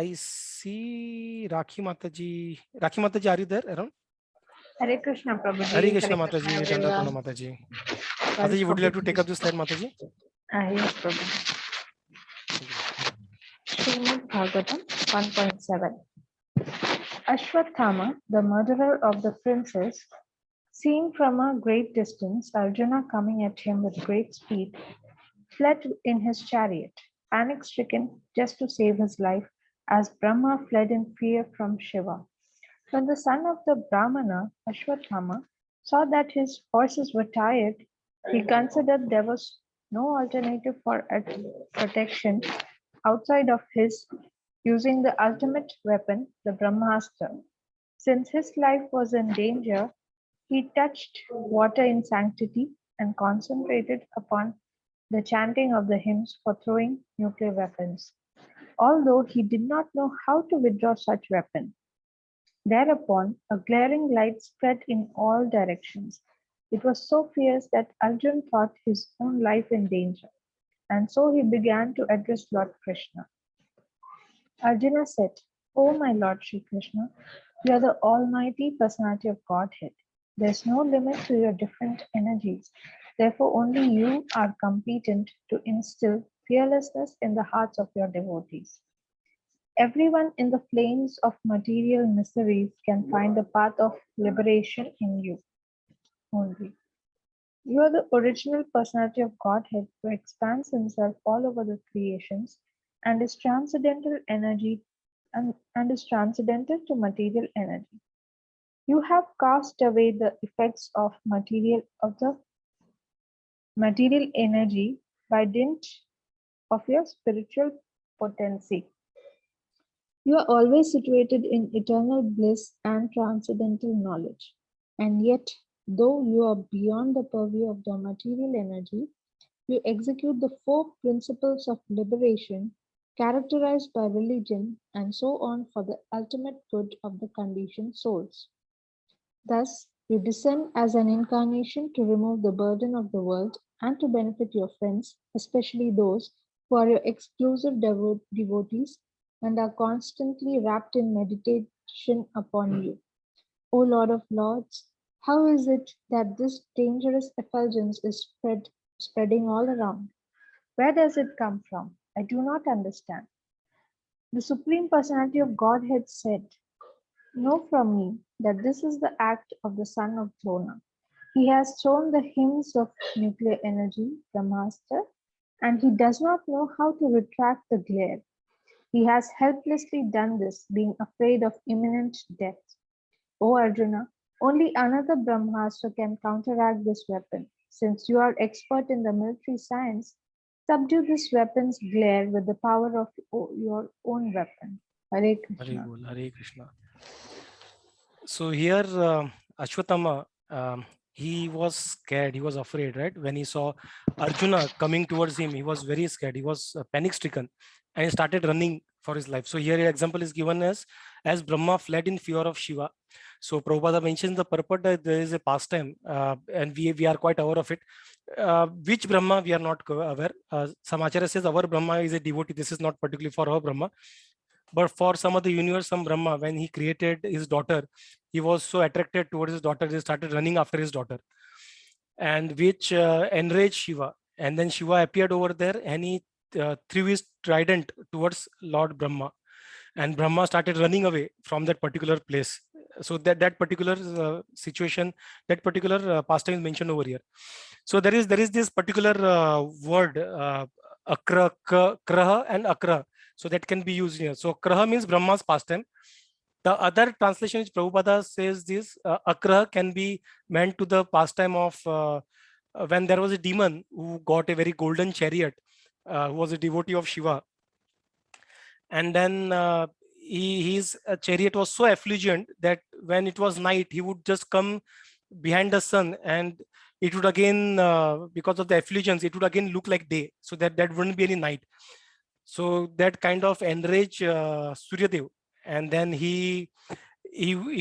I see Rakhi Mataji. Rakhi Mataji, are you there around? Hare Krishna, Prabhuji. Hare Krishna, Hare Mataji. Krishna, Dandapana, everyone. Mataji. Sorry, Mataji, would you like to Prabhuji. take up this slide, Mataji? Yes, Prabhu. Srimad Bhagavatam 1.7. Ashwatthama, the murderer of the princess, seeing from a great distance Arjuna coming at him with great speed, fled in his chariot, panic-stricken just to save his life, as Brahma fled in fear from Shiva. When the son of the Brahmana, Ashwatthama, saw that his horses were tired, he considered there was no alternative for protection outside of his using the ultimate weapon, the Brahmastra. Since his life was in danger, he touched water in sanctity and concentrated upon the chanting of the hymns for throwing nuclear weapons, although he did not know how to withdraw such weapon. Thereupon, a glaring light spread in all directions. It was so fierce that Arjun thought his own life in danger. and so he began to address Lord Krishna. Arjuna said, "O my Lord Sri Krishna, you are the Almighty Personality of Godhead. There is no limit to your different energies. Therefore, only you are competent to instill fearlessness in the hearts of your devotees. Everyone in the flames of material miseries can find the path of liberation in you only. You are the original personality of Godhead who expands himself all over the creations and is transcendental energy and is transcendental to material energy. You have cast away the effects of the material energy by dint of your spiritual potency. You are always situated in eternal bliss and transcendental knowledge. And yet, though you are beyond the purview of the material energy, you execute the four principles of liberation characterized by religion and so on for the ultimate good of the conditioned souls. Thus, you descend as an incarnation to remove the burden of the world and to benefit your friends, especially those who are your exclusive devotees and are constantly wrapped in meditation upon you. O Lord of Lords, how is it that this dangerous effulgence is spreading all around? Where does it come from? I do not understand. The Supreme Personality of Godhead said, "Know from me that this is the act of the son of Drona. He has thrown the hymns of nuclear energy, Brahmastra, and he does not know how to retract the glare. He has helplessly done this, being afraid of imminent death. O Arjuna, only another Brahmastra can counteract this weapon. Since you are expert in the military science, subdue this weapon's glare with the power of your own weapon." Hare Hare Krishna. Bol, Hare Krishna. So here, Ashwatthama, he was scared, he was afraid, right? When he saw Arjuna coming towards him, he was very scared, he was panic stricken and he started running for his life. So here an example is given as Brahma fled in fear of Shiva. So Prabhupada mentions the purport that there is a pastime and we are quite aware of it. Which Brahma we are not aware. Some Acharya says our Brahma is a devotee. This is not particularly for our Brahma. But for some of the universe, some Brahma, when he created his daughter, he was so attracted towards his daughter, he started running after his daughter, and which enraged Shiva. And then Shiva appeared over there and he threw his trident towards Lord Brahma. And Brahma started running away from that particular place. So that particular situation, that particular pastime is mentioned over here. So there is this particular word, akra, kraha and akra. So that can be used here. So kraha means Brahma's pastime. The other translation which Prabhupada says this, akraha can be meant to the pastime of when there was a demon who got a very golden chariot, who was a devotee of Shiva. And then his chariot was so effulgent that when it was night, he would just come behind the sun and it would again, because of the effulgence, it would again look like day. So that wouldn't be any night. So that kind of enraged Suryadev, and then he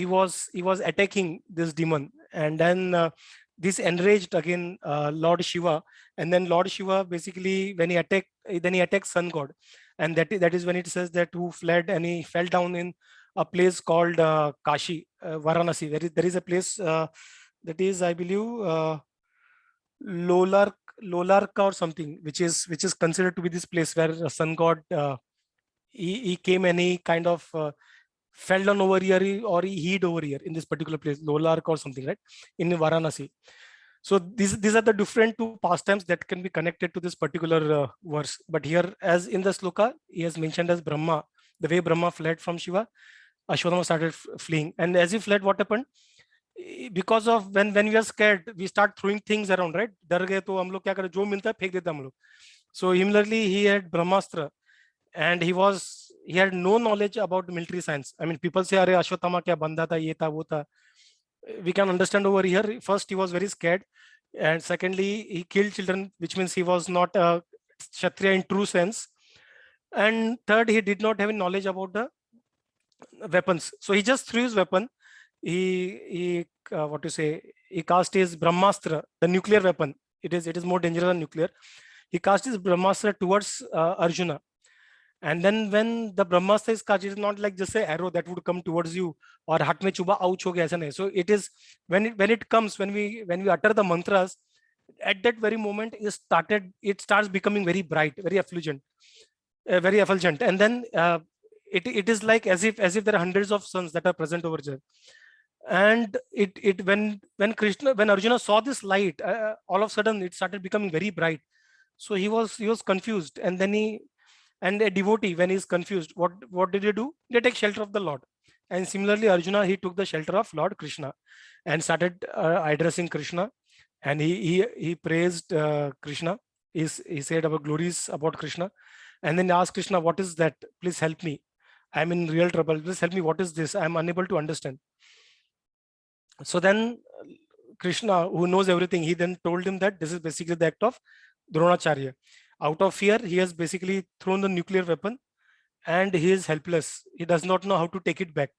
was attacking this demon, and then this enraged again Lord Shiva, and then Lord Shiva basically when he attacked sun god, and that is when it says that who fled and he fell down in a place called Kashi, Varanasi. There is a place that is, I believe, Lolarka or something, which is considered to be this place where a sun god he came and he kind of fell down over here, or he hid over here in this particular place, Lolarka or something, right, in Varanasi. So these are the different two pastimes that can be connected to this particular verse. But here, as in the sloka, he has mentioned as Brahma, the way Brahma fled from Shiva, Ashwatthama started fleeing. And as he fled, what happened? Because of when we are scared, we start throwing things around, right? डर गए तो हम लोग क्या करें, जो मिलता है फेंक देते हम लोग. So similarly, he had Brahmastra, and he had no knowledge about military science. I mean, people say, "Arey Ashwatthama kya banda tha, ye tha, wo tha." We can understand over here. First, he was very scared, and secondly, he killed children, which means he was not a Kshatriya in true sense. And third, he did not have any knowledge about the weapons. So he just threw his weapon. He what to say? He cast his Brahmastra, the nuclear weapon. It is more dangerous than nuclear. he cast his Brahmastra towards Arjuna. And then when the Brahmastra is cast, it is not like just an arrow that would come towards you or hat mein chuba, ouch ho gaya, aisa nahi. So it is when it comes, when we utter the mantras, at that very moment it starts becoming very bright, very effulgent, and then it is like as if there are hundreds of suns that are present over there. And when Arjuna saw this light, all of a sudden it started becoming very bright. So he was confused, and then and a devotee, when he's confused, what did he do? They take shelter of the Lord. And similarly, Arjuna, he took the shelter of Lord Krishna and started addressing Krishna, and he praised Krishna. He said about glories about Krishna, and then asked Krishna, what is that? Please help me. I'm in real trouble. Please help me. What is this? I'm unable to understand. So then Krishna, who knows everything, he then told him that this is basically the act of Dronacharya. Out of fear, he has basically thrown the nuclear weapon, and he is helpless. He does not know how to take it back,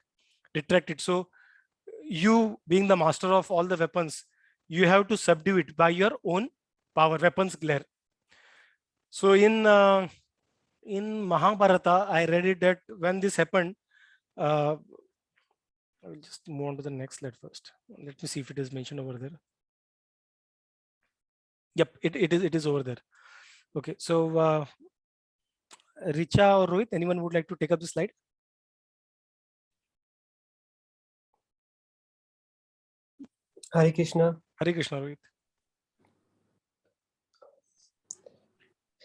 retract it. So you, being the master of all the weapons, you have to subdue it by your own power, weapons glare. So in Mahabharata, I read it that when this happened, I will just move on to the next slide first. Let me see if it is mentioned over there. Yep, it is over there. Okay, so Richa or Rohit, anyone would like to take up the slide? Hare Krishna. Hare Krishna, Rohit.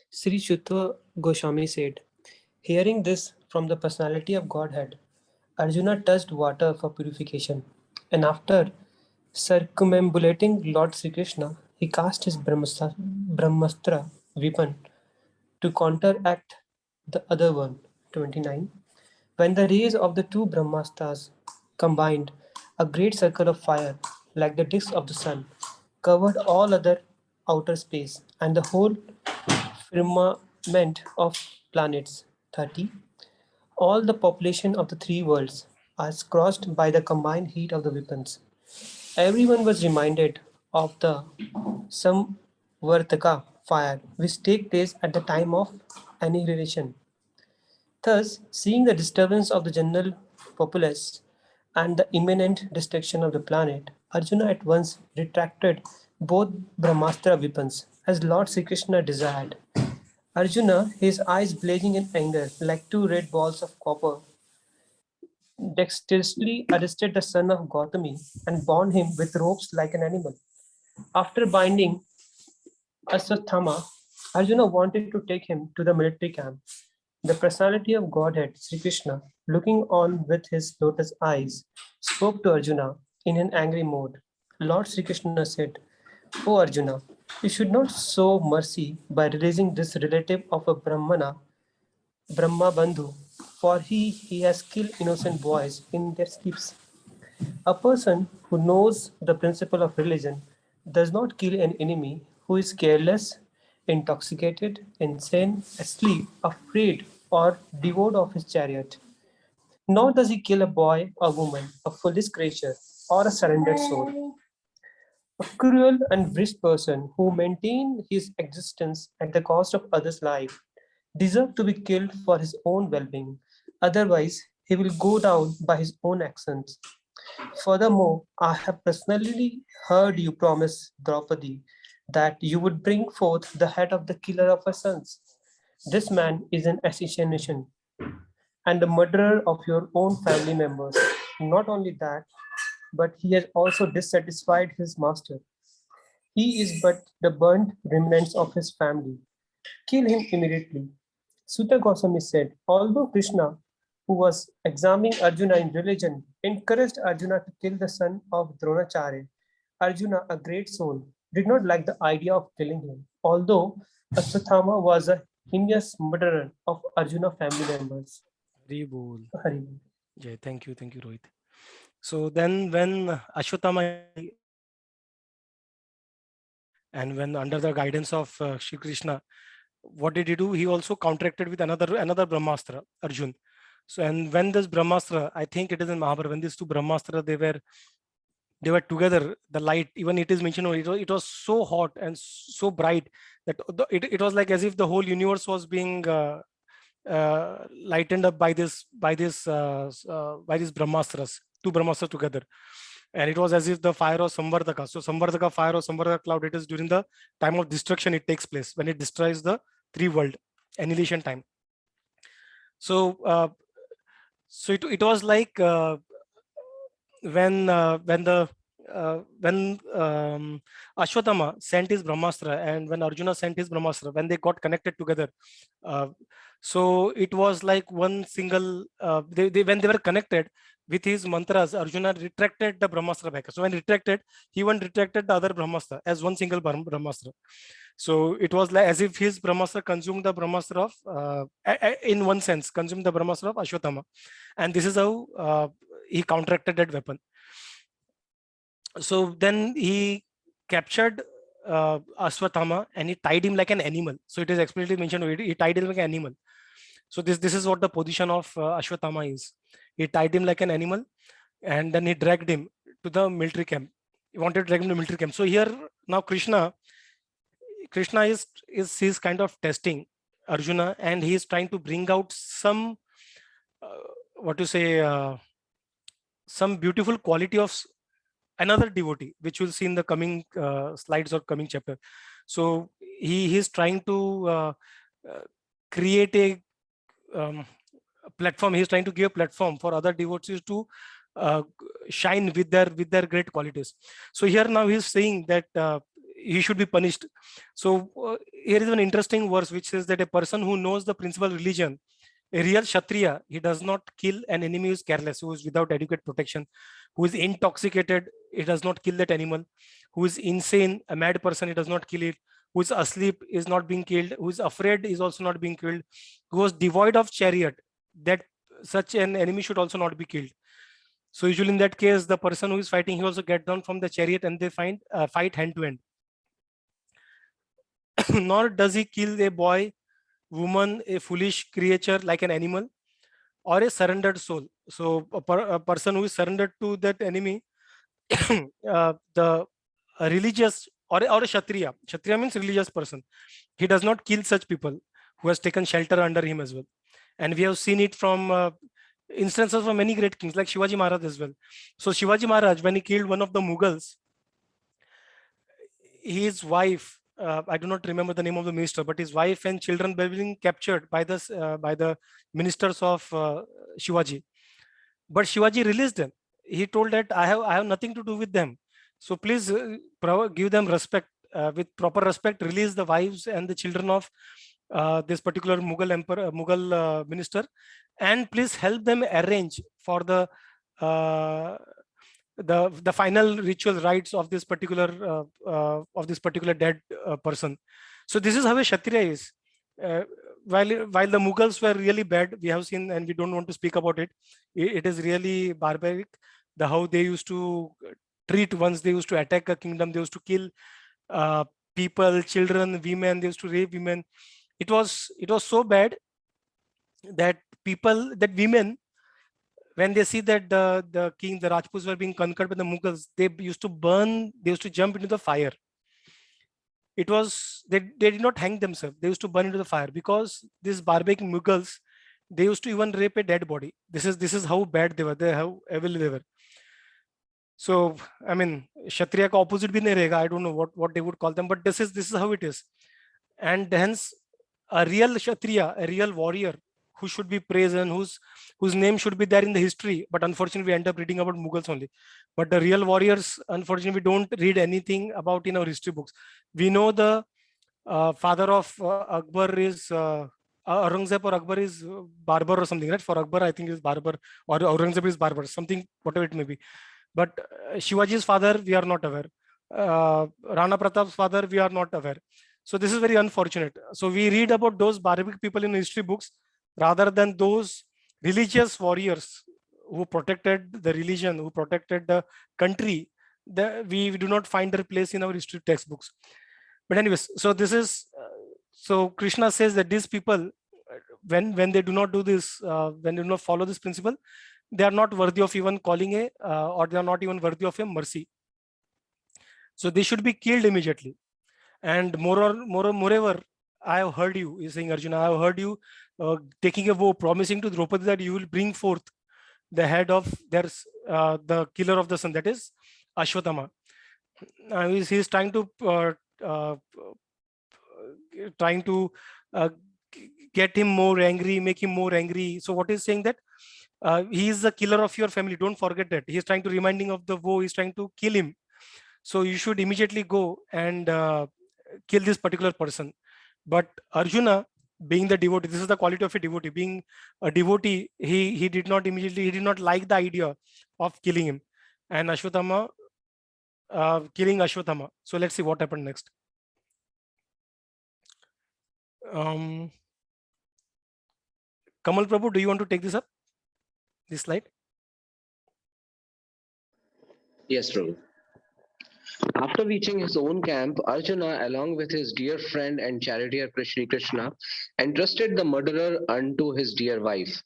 Sri Shuttva Goswami said, hearing this from the personality of Godhead, Arjuna touched water for purification, and after circumambulating Lord Sri Krishna, he cast his Brahmastra weapon to counteract the other one. 29. When the rays of the two Brahmastras combined, a great circle of fire, like the disk of the sun, covered all other outer space and the whole firmament of planets. 30. All the population of the three worlds are scorched by the combined heat of the weapons. Everyone was reminded of the Samvartaka fire, which take place at the time of annihilation. Thus, seeing the disturbance of the general populace and the imminent destruction of the planet, Arjuna at once retracted both Brahmastra weapons, as Lord Sri Krishna desired. Arjuna, his eyes blazing in anger like two red balls of copper, dexterously arrested the son of Gautami and bound him with ropes like an animal. After binding Aswathama, Arjuna wanted to take him to the military camp. The personality of Godhead, Sri Krishna, looking on with his lotus eyes, spoke to Arjuna in an angry mode. Lord Sri Krishna said, O Arjuna, you should not show mercy by releasing this relative of a Brahmana, Brahma Bandhu, for he has killed innocent boys in their sleeps. A person who knows the principle of religion does not kill an enemy who is careless, intoxicated, insane, asleep, afraid, or devoid of his chariot. Nor does he kill a boy or woman, a foolish creature, or a surrendered soul. A cruel and wretched person who maintains his existence at the cost of others' life deserves to be killed for his own well-being. Otherwise, he will go down by his own actions. Furthermore, I have personally heard you promise Draupadi that you would bring forth the head of the killer of her sons. This man is an assassination and the murderer of your own family members. Not only that, but he has also dissatisfied his master. He is but the burnt remnants of his family. Kill him immediately. Sutta Goswami said, although Krishna, who was examining Arjuna in religion, encouraged Arjuna to kill the son of Dronacharya, Arjuna, a great soul, did not like the idea of killing him, although Aswathama was a heinous murderer of Arjuna family members. Hari Bol. Hari Bol. Yeah, thank you, Rohit. So then when Ashwatthama, and when under the guidance of Shri Krishna, what did he do? He also counteracted with another Brahmastra, Arjun. So, and when this Brahmastra, I think it is in Mahabharata, when these two Brahmastra, they were together, the light, even it is mentioned, it was so hot and so bright It was like as if the whole universe was being lightened up by this brahmastras, two brahmastras together. And it was as if the fire of Samvardhaka. So Samvardhaka fire or Samvardhaka cloud, it is during the time of destruction it takes place, when it destroys the three world, annihilation time. So it was like when Ashwatthama sent his Brahmastra and when Arjuna sent his Brahmastra, when they got connected together, so it was like one single, when they were connected with his mantras, Arjuna retracted the Brahmastra back. So when retracted, he even retracted the other Brahmastra as one single Brahmastra. So it was like as if his Brahmastra consumed the Brahmastra of, in one sense, consumed the Brahmastra of Ashwatthama. And this is how he counteracted that weapon. So then he captured Ashwatthama and he tied him like an animal. So it is explicitly mentioned, he tied him like an animal. So this is what the position of Ashwatthama is. He tied him like an animal and then he dragged him to the military camp. He wanted to drag him to the military camp. So here now Krishna is kind of testing Arjuna, and he is trying to bring out some some beautiful quality of another devotee, which we'll see in the coming slides or coming chapter. So he is trying to create a platform. He's trying to give a platform for other devotees to shine with their great qualities. So here now he's saying that he should be punished. So here is an interesting verse which says that a person who knows the principal religion, a real Kshatriya, he does not kill an enemy who is careless, who is without adequate protection, who is intoxicated, he does not kill that animal, who is insane, a mad person, he does not kill it, who is asleep is not being killed, who is afraid is also not being killed, who was devoid of chariot, that such an enemy should also not be killed. So usually in that case, the person who is fighting, he also get down from the chariot and they fight hand to hand. Nor does he kill a boy, woman, a foolish creature like an animal, or a surrendered soul. So a person who is surrendered to that enemy, the religious or a Kshatriya. Kshatriya means religious person. He does not kill such people who has taken shelter under him as well. And we have seen it from instances of many great kings like Shivaji Maharaj as well. So Shivaji Maharaj, when he killed one of the Mughals, his wife, I do not remember the name of the minister, but his wife and children were being captured by the ministers of Shivaji. But Shivaji released them. He told that I have nothing to do with them. So please give them respect, with proper respect, release the wives and the children of this particular Mughal emperor, Mughal minister, and please help them arrange for the final ritual rites of this particular dead person. So this is how a Kshatriya is. While the Mughals were really bad, we have seen, and we don't want to speak about it. It is really barbaric. How they used to treat once they used to attack a kingdom, they used to kill people, children, women. They used to rape women. It was so bad that women, when they see that the king, the Rajputs were being conquered by the Mughals, they used to jump into the fire. It was, they did not hang themselves. They used to burn into the fire because these barbaric Mughals, they used to even rape a dead body. This is how bad they were. How evil they were. So, I mean, Kshatriya ka opposite bhi nahi rahega. I don't know what they would call them, but this is how it is. And hence, a real Kshatriya, a real warrior, who should be praised and whose name should be there in the history, but unfortunately we end up reading about Mughals only. But the real warriors, unfortunately, we don't read anything about in our history books. We know the father of Akbar is Aurangzeb, or Akbar is Barbar or something, right? For Akbar, I think is Barbar, or Aurangzeb is Barbar, something, whatever it may be. But Shivaji's father, we are not aware. Rana Pratap's father, we are not aware. So this is very unfortunate. So we read about those barbaric people in history books rather than those religious warriors who protected the religion, who protected the country. We do not find their place in our history textbooks. But anyways, so this is, so Krishna says that these people, when they do not do this, when they do not follow this principle, they are not worthy of even calling or they are not even worthy of a mercy. So they should be killed immediately. And moreover, I have heard you, is saying Arjuna, I have heard you taking a vow, promising to Draupadi that you will bring forth the head of the killer of the sun, that is Ashwatthama. He's uh, trying to get him more angry, make him more angry. So what is saying that he is the killer of your family. Don't forget that. He's trying to reminding of the woe. He's trying to kill him. So you should immediately go and kill this particular person. But Arjuna, being the devotee, this is the quality of a devotee. Being a devotee, he did not like the idea of killing him. And Ashwatthama, killing Ashwatthama. So let's see what happened next. Kamal Prabhu, do you want to take this up? This slide? Yes, Prabhu. After reaching his own camp, Arjuna, along with his dear friend and charioteer Shri Krishna, entrusted the murderer unto his dear wife,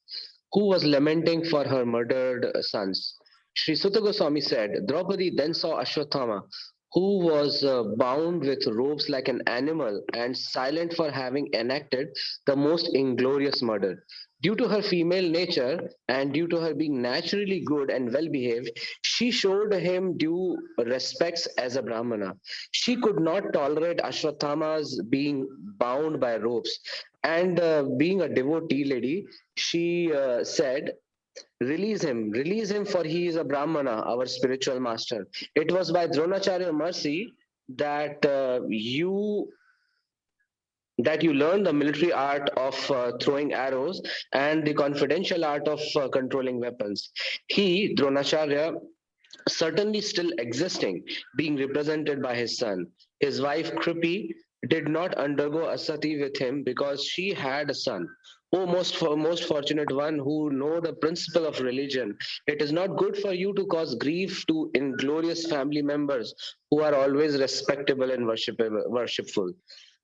who was lamenting for her murdered sons. Sri Sutta Goswami said, Draupadi then saw Ashwatthama, who was bound with ropes like an animal and silent for having enacted the most inglorious murder. Due to her female nature and due to her being naturally good and well behaved, she showed him due respects as a Brahmana. She could not tolerate Ashwatthama's being bound by ropes. And being a devotee lady, she said, release him, for he is a Brahmana, our spiritual master. It was by Dronacharya mercy that you learn the military art of throwing arrows and the confidential art of controlling weapons. He, Dronacharya, certainly still existing, being represented by his son. His wife Kripi did not undergo asati with him because she had a son. O most fortunate one who know the principle of religion, it is not good for you to cause grief to inglorious family members who are always respectable and worshipful.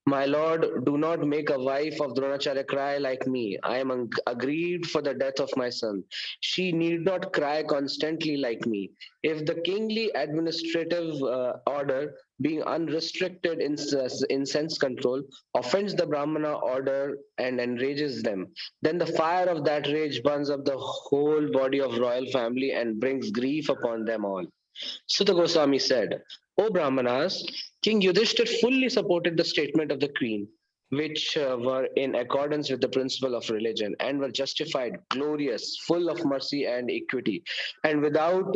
My lord, do not make a wife of Dronacharya cry like me. I am aggrieved for the death of my son. She need not cry constantly like me. If the kingly administrative order, being unrestricted in sense control, offends the Brahmana order and enrages them, then the fire of that rage burns up the whole body of royal family and brings grief upon them all. Sutta Goswami said, O Brahmanas, King Yudhishthir fully supported the statement of the queen, which were in accordance with the principle of religion and were justified, glorious, full of mercy and equity, and without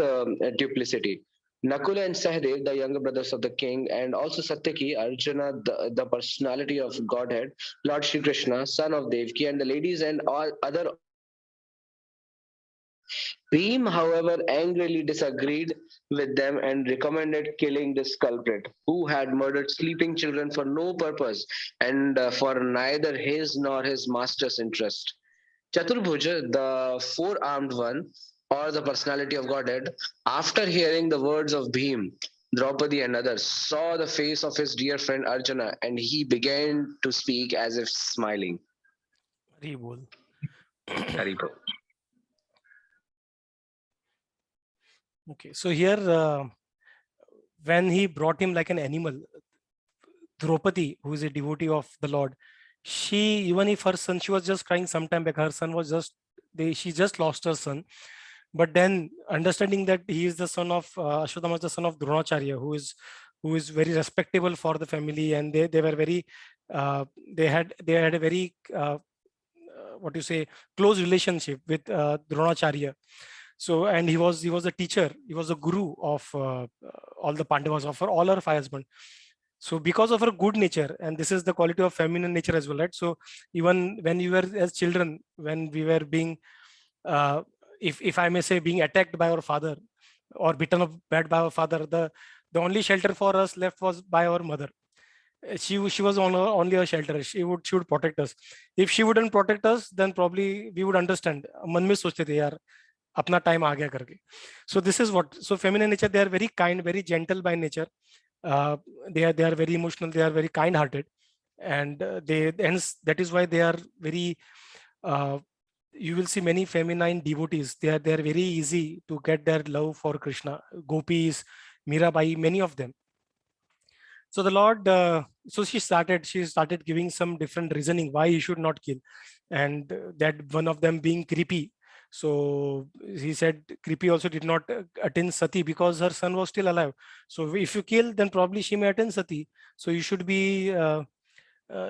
duplicity. Nakula and Sahadev, the younger brothers of the king, and also Satyaki, Arjuna, the personality of Godhead, Lord Shri Krishna, son of Devaki, and the ladies and all other. Bhim, however, angrily disagreed with them and recommended killing this culprit, who had murdered sleeping children for no purpose and for neither his nor his master's interest. Chaturbhuja, the four-armed one, or the personality of Godhead, after hearing the words of Bhim, Draupadi and others, saw the face of his dear friend Arjuna, and he began to speak as if smiling. Hari bol. Haribol. Okay, so here when he brought him like an animal, Draupadi, who is a devotee of the Lord, she, even if her son, she was just crying sometime back, her son was just, she just lost her son. But then understanding that he is the son of Ashwatthama, is the son of Dronacharya, who is very respectable for the family, and they were very they had a very what you say, close relationship with Dronacharya. So, and he was a teacher, he was a guru of all the Pandavas, of all her five husbands. So because of her good nature, and this is the quality of feminine nature as well, right? So even when we were as children, when we were being if I may say, being attacked by our father or bitten up bad by our father, the only shelter for us left was by our mother. She was only a shelter. She would protect us. If she wouldn't protect us, then probably we would understand. मन में सोचते थे यार अपना time आ गया करके. So this is what. So feminine nature, they are very kind, very gentle by nature. They are very emotional. They are very kind-hearted, and hence that is why they are very. You will see many feminine devotees. They are very easy to get their love for Krishna. Gopis, Mirabai, many of them. So the Lord, so she started giving some different reasoning why he should not kill, and that one of them being Kripi. So he said Kripi also did not attend Sati because her son was still alive. So if you kill, then probably she may attend Sati. So you should be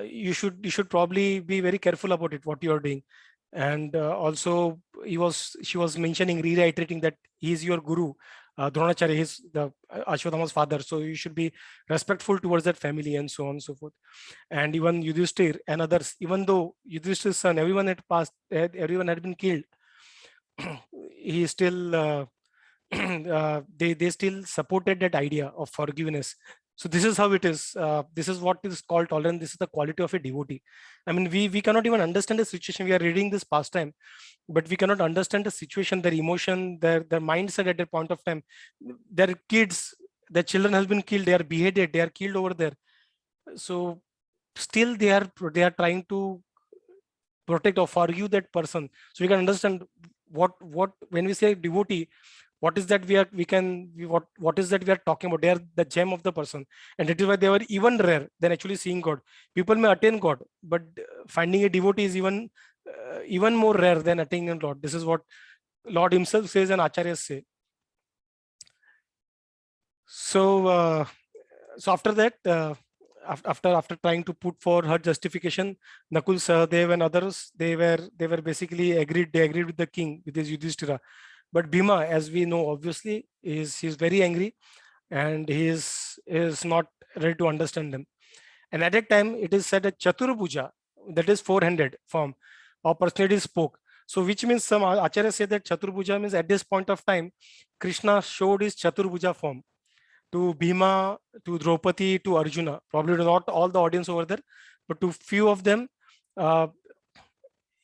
you should probably be very careful about it what you are doing. And also she was mentioning, reiterating that he is your guru. Dronacharya is the Ashwadhama's father, so you should be respectful towards that family, and so on and so forth. And even Yudhishthir and others, even though Yudhishthir's son, everyone had passed, everyone had been killed, he still they still supported that idea of forgiveness. So this is how it is. This is what is called tolerance. This is the quality of a devotee. I mean, we cannot even understand the situation. We are reading this pastime, but we cannot understand the situation, their emotion, their mindset at that point of time. Their kids, their children has been killed. They are beheaded. They are killed over there. So still they are trying to protect or forgive that person. So we can understand what when we say devotee, what is that what is that we are talking about. They are the gem of the person, and that is why they were even rare than actually seeing God. People may attain God, but finding a devotee is even more rare than attaining God. This is what Lord himself says and acharyas say. So so after that, after trying to put for her justification, Nakul, Sahadev and others, they were basically agreed. They agreed with the king, with his Yudhishthira. But Bhima, as we know, obviously, he's very angry, and he is not ready to understand them. And at that time, it is said that Chaturabhuja, that is four-handed form, or personality spoke. So which means some Acharya say that Chaturabhuja means at this point of time, Krishna showed his Chaturabhuja form to Bhima, to Draupadi, to Arjuna. Probably not all the audience over there, but to few of them,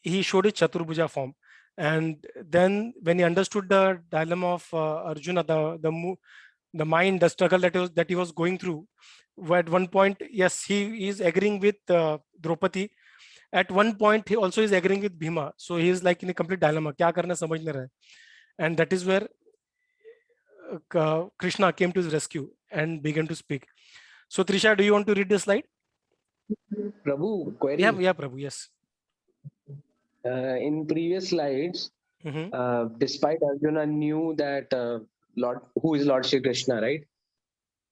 he showed his Chaturabhuja form. And then when he understood the dilemma of Arjuna, the mind, the struggle that he was going through, at one point, yes, he is agreeing with Draupadi. At one point, he also is agreeing with Bhima. So he is like in a complete dilemma. Kya karna samajh nahi raha hai. And that is where Krishna came to his rescue and began to speak. So Trisha, do you want to read this slide? Prabhu, query. Yeah, Prabhu, yes. In previous slides, Mhm. despite Arjuna knew that who is Lord Shri Krishna, right?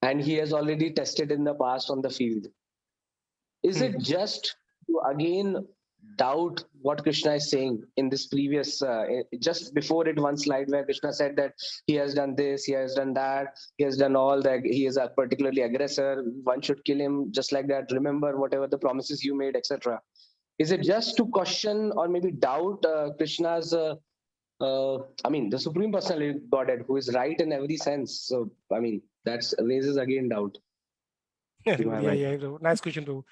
And he has already tested in the past on the field. Is it just to again doubt what Krishna is saying in this previous, just before it, one slide where Krishna said that he has done this, he has done that, he has done all that, he is a particularly aggressor, one should kill him just like that, remember whatever the promises you made, etc. Is it just to question or maybe doubt Krishna's, I mean, the Supreme Personality Godhead, who is right in every sense? So, I mean, that raises again doubt. Yeah, Prabhu. Nice question, Prabhu.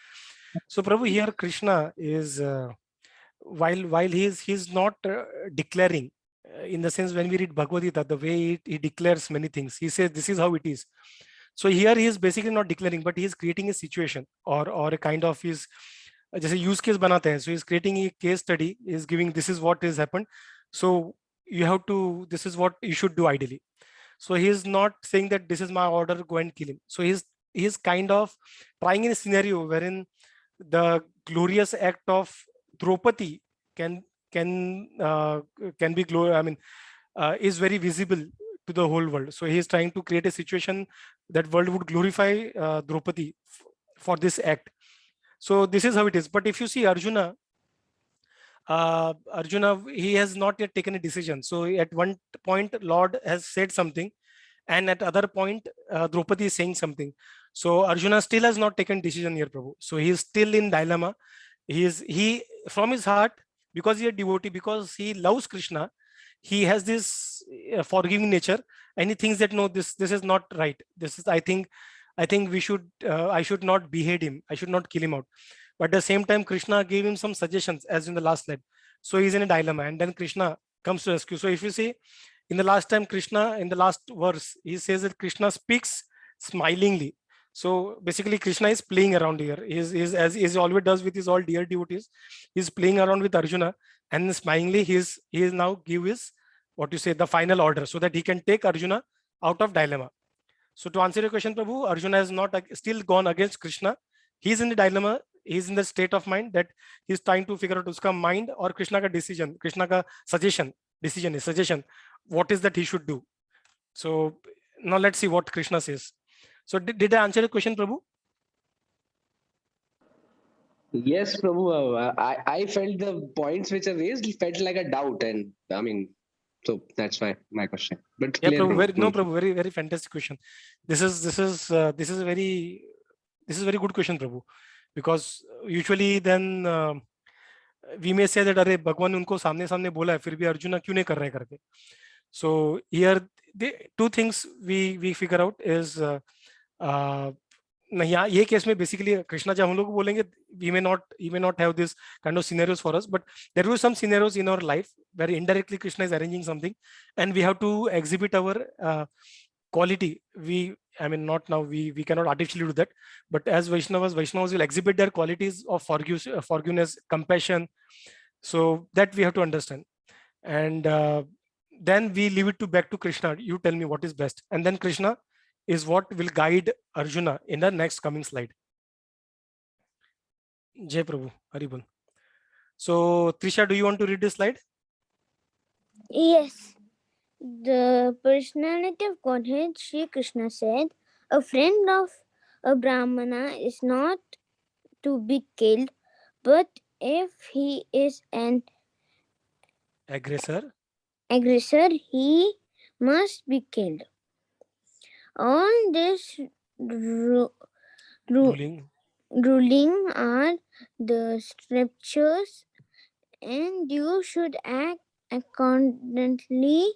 So Prabhu, here Krishna is while he's not declaring, in the sense when we read Bhagavad Gita, the way he declares many things, he says this is how it is. So here he is basically not declaring, but he is creating a situation or a kind of his जैसे use case बनाते हैं. So he's creating a case study, is giving this is what has happened. So you have to, this is what you should do ideally. So he is not saying that this is my order, go and kill him. So he's kind of trying in a scenario wherein the glorious act of Draupadi can be is very visible to the whole world. So he is trying to create a situation that world would glorify Draupadi for this act. So this is how it is. But if you see Arjuna, he has not yet taken a decision. So at one point, Lord has said something, and at other point, Draupadi is saying something. So Arjuna still has not taken decision here, Prabhu. So he is still in dilemma. He from his heart, because he is a devotee, because he loves Krishna, he has this forgiving nature, and he thinks that no, this is not right. This is, I think we should I should not behead him. I should not kill him out. But at the same time, Krishna gave him some suggestions, as in the last slide. So he's in a dilemma, and then Krishna comes to rescue. So if you see, in the last verse, he says that Krishna speaks smilingly. So basically, Krishna is playing around here. As he always does with his all dear devotees, he's playing around with Arjuna, and smilingly he is now give his, what you say, the final order, so that he can take Arjuna out of dilemma. So to answer your question, Prabhu, Arjuna has not still gone against Krishna. He is in the dilemma. He is in the state of mind that he is trying to figure out uska mind or Krishna ka decision, Krishna ka suggestion, suggestion. What is that he should do? So now let's see what Krishna says. So did I answer your question, Prabhu? Yes, Prabhu. I felt the points which are raised felt like a doubt, and I mean, so that's why my question. But Yeah, clear, Prabhu. Prabhu. No, Prabhu. Very fantastic question. This is a very good question, Prabhu, because usually then we may say that अरे भगवान ने उनको सामने सामने बोला है फिर भी अर्जुना क्यों नहीं कर रहे करके. So here the two things we figure out is नहीं यहाँ ये केस में बेसिकली कृष्णा जब हम लोग बोलेंगे we may not have this kind of scenarios for us, but there were some scenarios in our life where indirectly Krishna is arranging something and we have to exhibit our quality. I mean, not now, we cannot artificially do that, but as Vaishnavas will exhibit their qualities of forgiveness, compassion. So that we have to understand. And then we leave it back to Krishna. You tell me what is best. And then Krishna is what will guide Arjuna in the next coming slide. Jai Prabhu, Haribol. So Trisha, do you want to read this slide? Yes. The personality of Godhead, Sri Krishna said, a friend of a Brahmana is not to be killed, but if he is an Aggressor, he must be killed. All this ruling ruling are the scriptures, and you should act accordingly.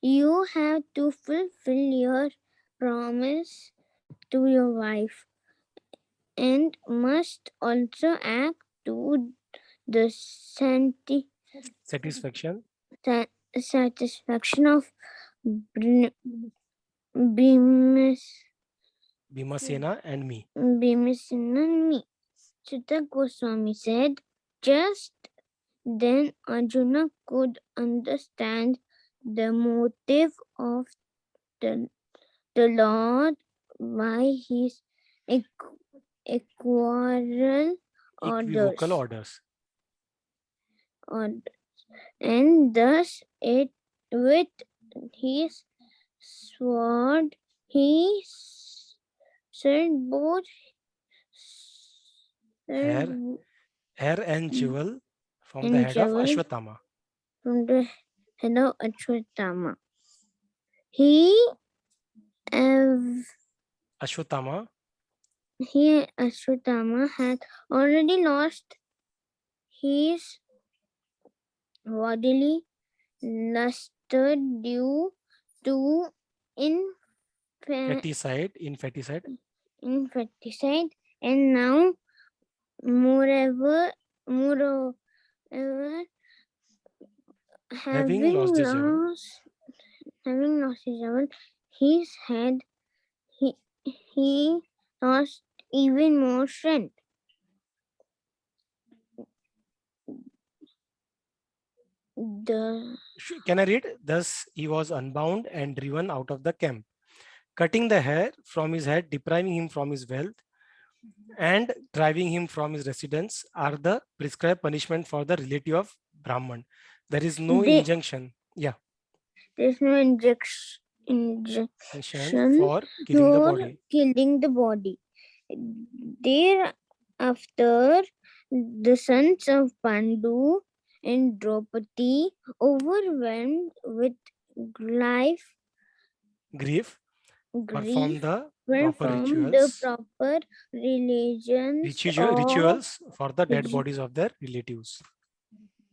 You have to fulfill your promise to your wife and must also act to the satisfaction satisfaction of Bhimasena and me. Bhimasena and me. Sutta Goswami said, just then Arjuna could understand the motive of the Lord by his equivocal orders. And thus with his sword he said both hair and jewel from the head of Ashwatthama. From the head of Ashwatthama. Ashwatthama had already lost his bodily luster due to infanticide, and now moreover having lost his level, his head, he lost even more strength. Can I read? Thus he was unbound and driven out of the camp, cutting the hair from his head, depriving him from his wealth, and driving him from his residence are the prescribed punishment for the relative of Brahman. There is no injunction. Yeah. There is no injunction for killing the body. Thereafter, the sons of Pandu and Draupadi, overwhelmed with grief, perform the proper rituals for the dead bodies of their relatives.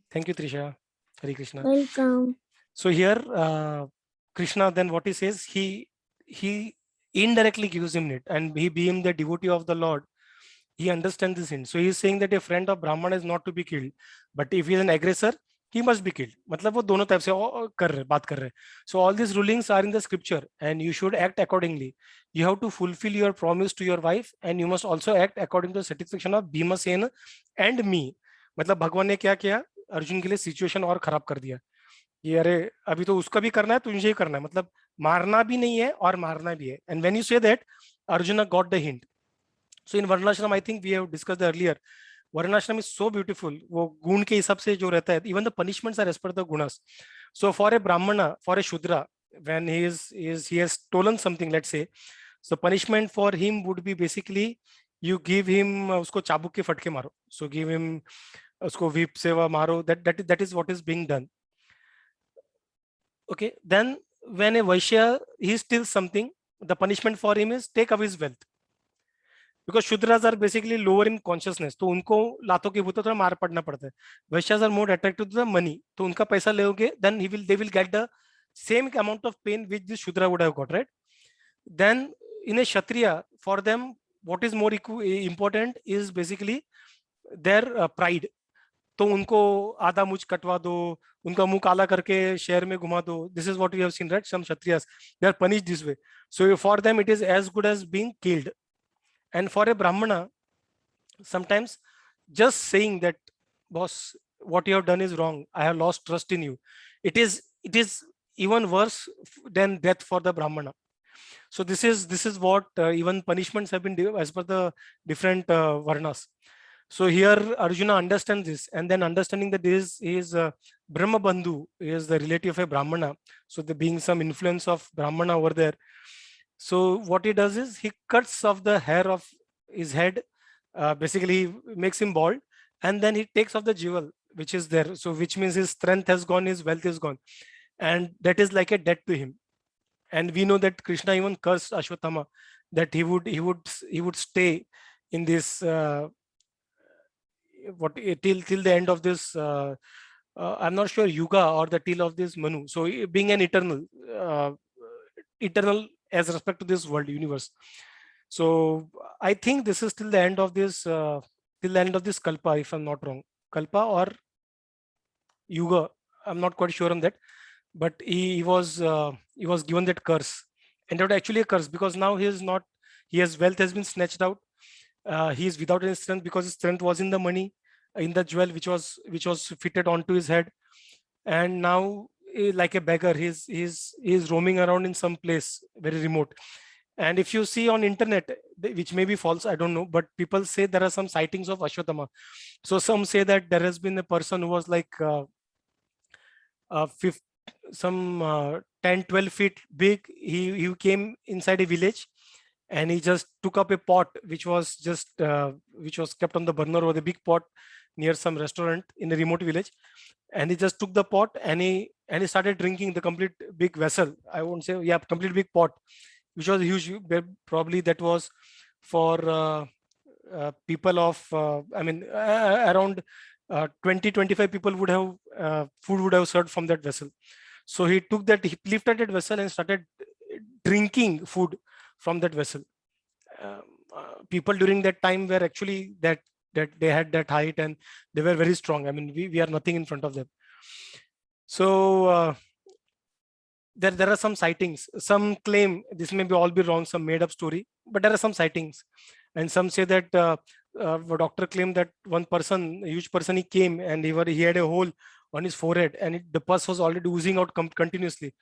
Thank you, Trisha. Hare Krishna. Welcome. So here, Krishna, then what he says, he indirectly gives him it, and he being the devotee of the Lord, he understands this hint. So he is saying that a friend of Brahman is not to be killed, but if he is an aggressor, he must be killed. मतलब वो दोनों type से बात कर रहे हैं. So all these rulings are in the scripture, and you should act accordingly. You have to fulfill your promise to your wife, and you must also act according to the satisfaction of Bhimasena and me. मतलब भगवान ने क्या किया, अर्जुन के लिए situation और खराब कर दिया. ये अरे अभी तो उसका भी करना है, तो मुझे ही करना है. मतलब मारना भी नहीं है और मारना भी है. And when you say that, Arjuna got the hint. So in Varnashram, I think we have discussed earlier, Varnashram is so beautiful. वो गुण के हिसाब से जो रहता है, even the punishments are as per the gunas. So for a Brahmana, for a Shudra, when he has stolen something, let's say, so punishment for him would be basically you give him उसको चाबुक के फटके मारो. So give him उसको whip से मारो. That is what is being done. Okay, then when a Vaishya he steals something, the punishment for him is take away his wealth. Because Shudras are basically lower in consciousness, तो उनको लातों के भूतों थोड़ा मार पड़ना पड़ता है. Vaishyas are more attracted to the money, तो उनका पैसा लेओगे, then they will get the same amount of pain which this Shudra would have got, right? Then in a Kshatriya, for them, what is more important is basically their pride. तो उनको आधा मुझ कटवा दो, उनका मुंह काला करके शहर में घुमा दो. This is what we have seen, right? Some Kshatriyas, they are punished this way. So for them, it is as good as being killed. And for a Brahmana, sometimes just saying that, boss, what you have done is wrong, I have lost trust in you, it is even worse than death for the Brahmana. So this is what even punishments have been as per the different varnas. So here Arjuna understands this, and then understanding that this is Brahma Bandhu, is the relative of a Brahmana. So there being some influence of Brahmana over there. So what he does is he cuts off the hair of his head, basically makes him bald, and then he takes off the jewel which is there. So which means his strength has gone, his wealth is gone, and that is like a debt to him. And we know that Krishna even cursed Ashwatthama that he would stay in this till the end of this. I'm not sure Yuga or the till of this Manu. So being an eternal as respect to this world universe. So I think this is till the end of this kalpa, if I'm not wrong, kalpa or yuga, I'm not quite sure on that, but he was given that curse, and that was actually a curse, because now his wealth has been snatched out. He is without any strength, because his strength was in the money, in the jewel which was fitted onto his head, and now like a beggar, he's roaming around in some place very remote. And if you see on internet, which may be false, I don't know, but people say there are some sightings of Ashwatthama. So some say that there has been a person who was like 10-12 feet big. He came inside a village, and he just took up a pot which was kept on the burner, or the big pot near some restaurant in a remote village, and he just took the pot and he started drinking the complete big vessel. I won't say, yeah, complete big pot, which was huge. Probably that was for people of around 20-25 people would have food would have served from that vessel. So he took that, he lifted that vessel and started drinking food from that vessel. People during that time were actually that they had that height and they were very strong. I mean, we are nothing in front of them. So there are some sightings. Some claim, this may all be wrong, some made up story, but there are some sightings. And some say that a doctor claimed that one person, a huge person, he came and he had a hole on his forehead, and the pus was already oozing out continuously.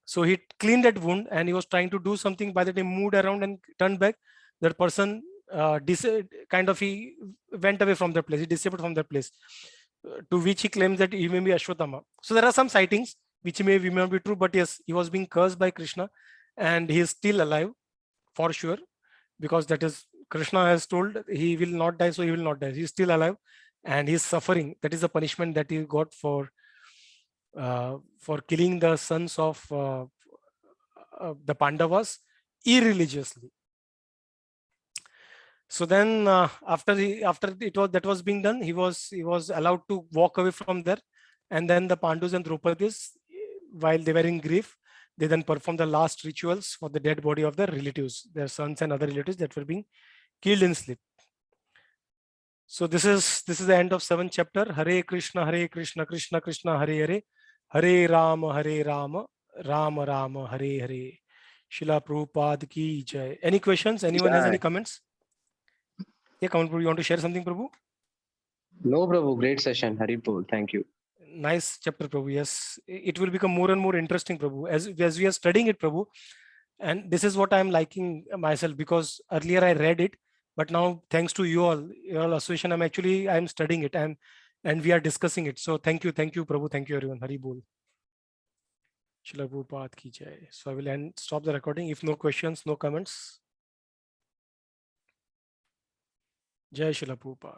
So he cleaned that wound and he was trying to do something. By the time he moved around and turned back, that person he went away from that place. He disappeared from that place, to which he claims that he may be Ashwatthama. So there are some sightings which may not be true, but yes, he was being cursed by Krishna, and he is still alive for sure, because that is, Krishna has told he will not die, so he will not die. He is still alive and he is suffering. That is the punishment that he got for killing the sons of the Pandavas irreligiously. So then after that was being done, he was allowed to walk away from there. And then the Pandus and Draupadis, while they were in grief, they then performed the last rituals for the dead body of their relatives, their sons and other relatives that were being killed in sleep. So this is the end of 7th chapter. Hare Krishna, Krishna Krishna, Hare Hare, Hare Rama, Rama Rama, Hare Hare. Srila Prabhupada ki jai. Any questions? Anyone has any comments? Yeah, comment, Prabhu. You want to share something, Prabhu? No, Prabhu. Great session. Haripur. Thank you. Nice chapter, Prabhu. Yes, it will become more and more interesting, Prabhu, as we are studying it, Prabhu. And this is what I'm liking myself, because earlier I read it, but now thanks to your all association, I'm studying it, and we are discussing it. So thank you, Prabhu, thank you everyone. Hari Bol. Srila Prabhupada ki jai. So I will stop the recording. If no questions, no comments. Jai Srila Prabhupada.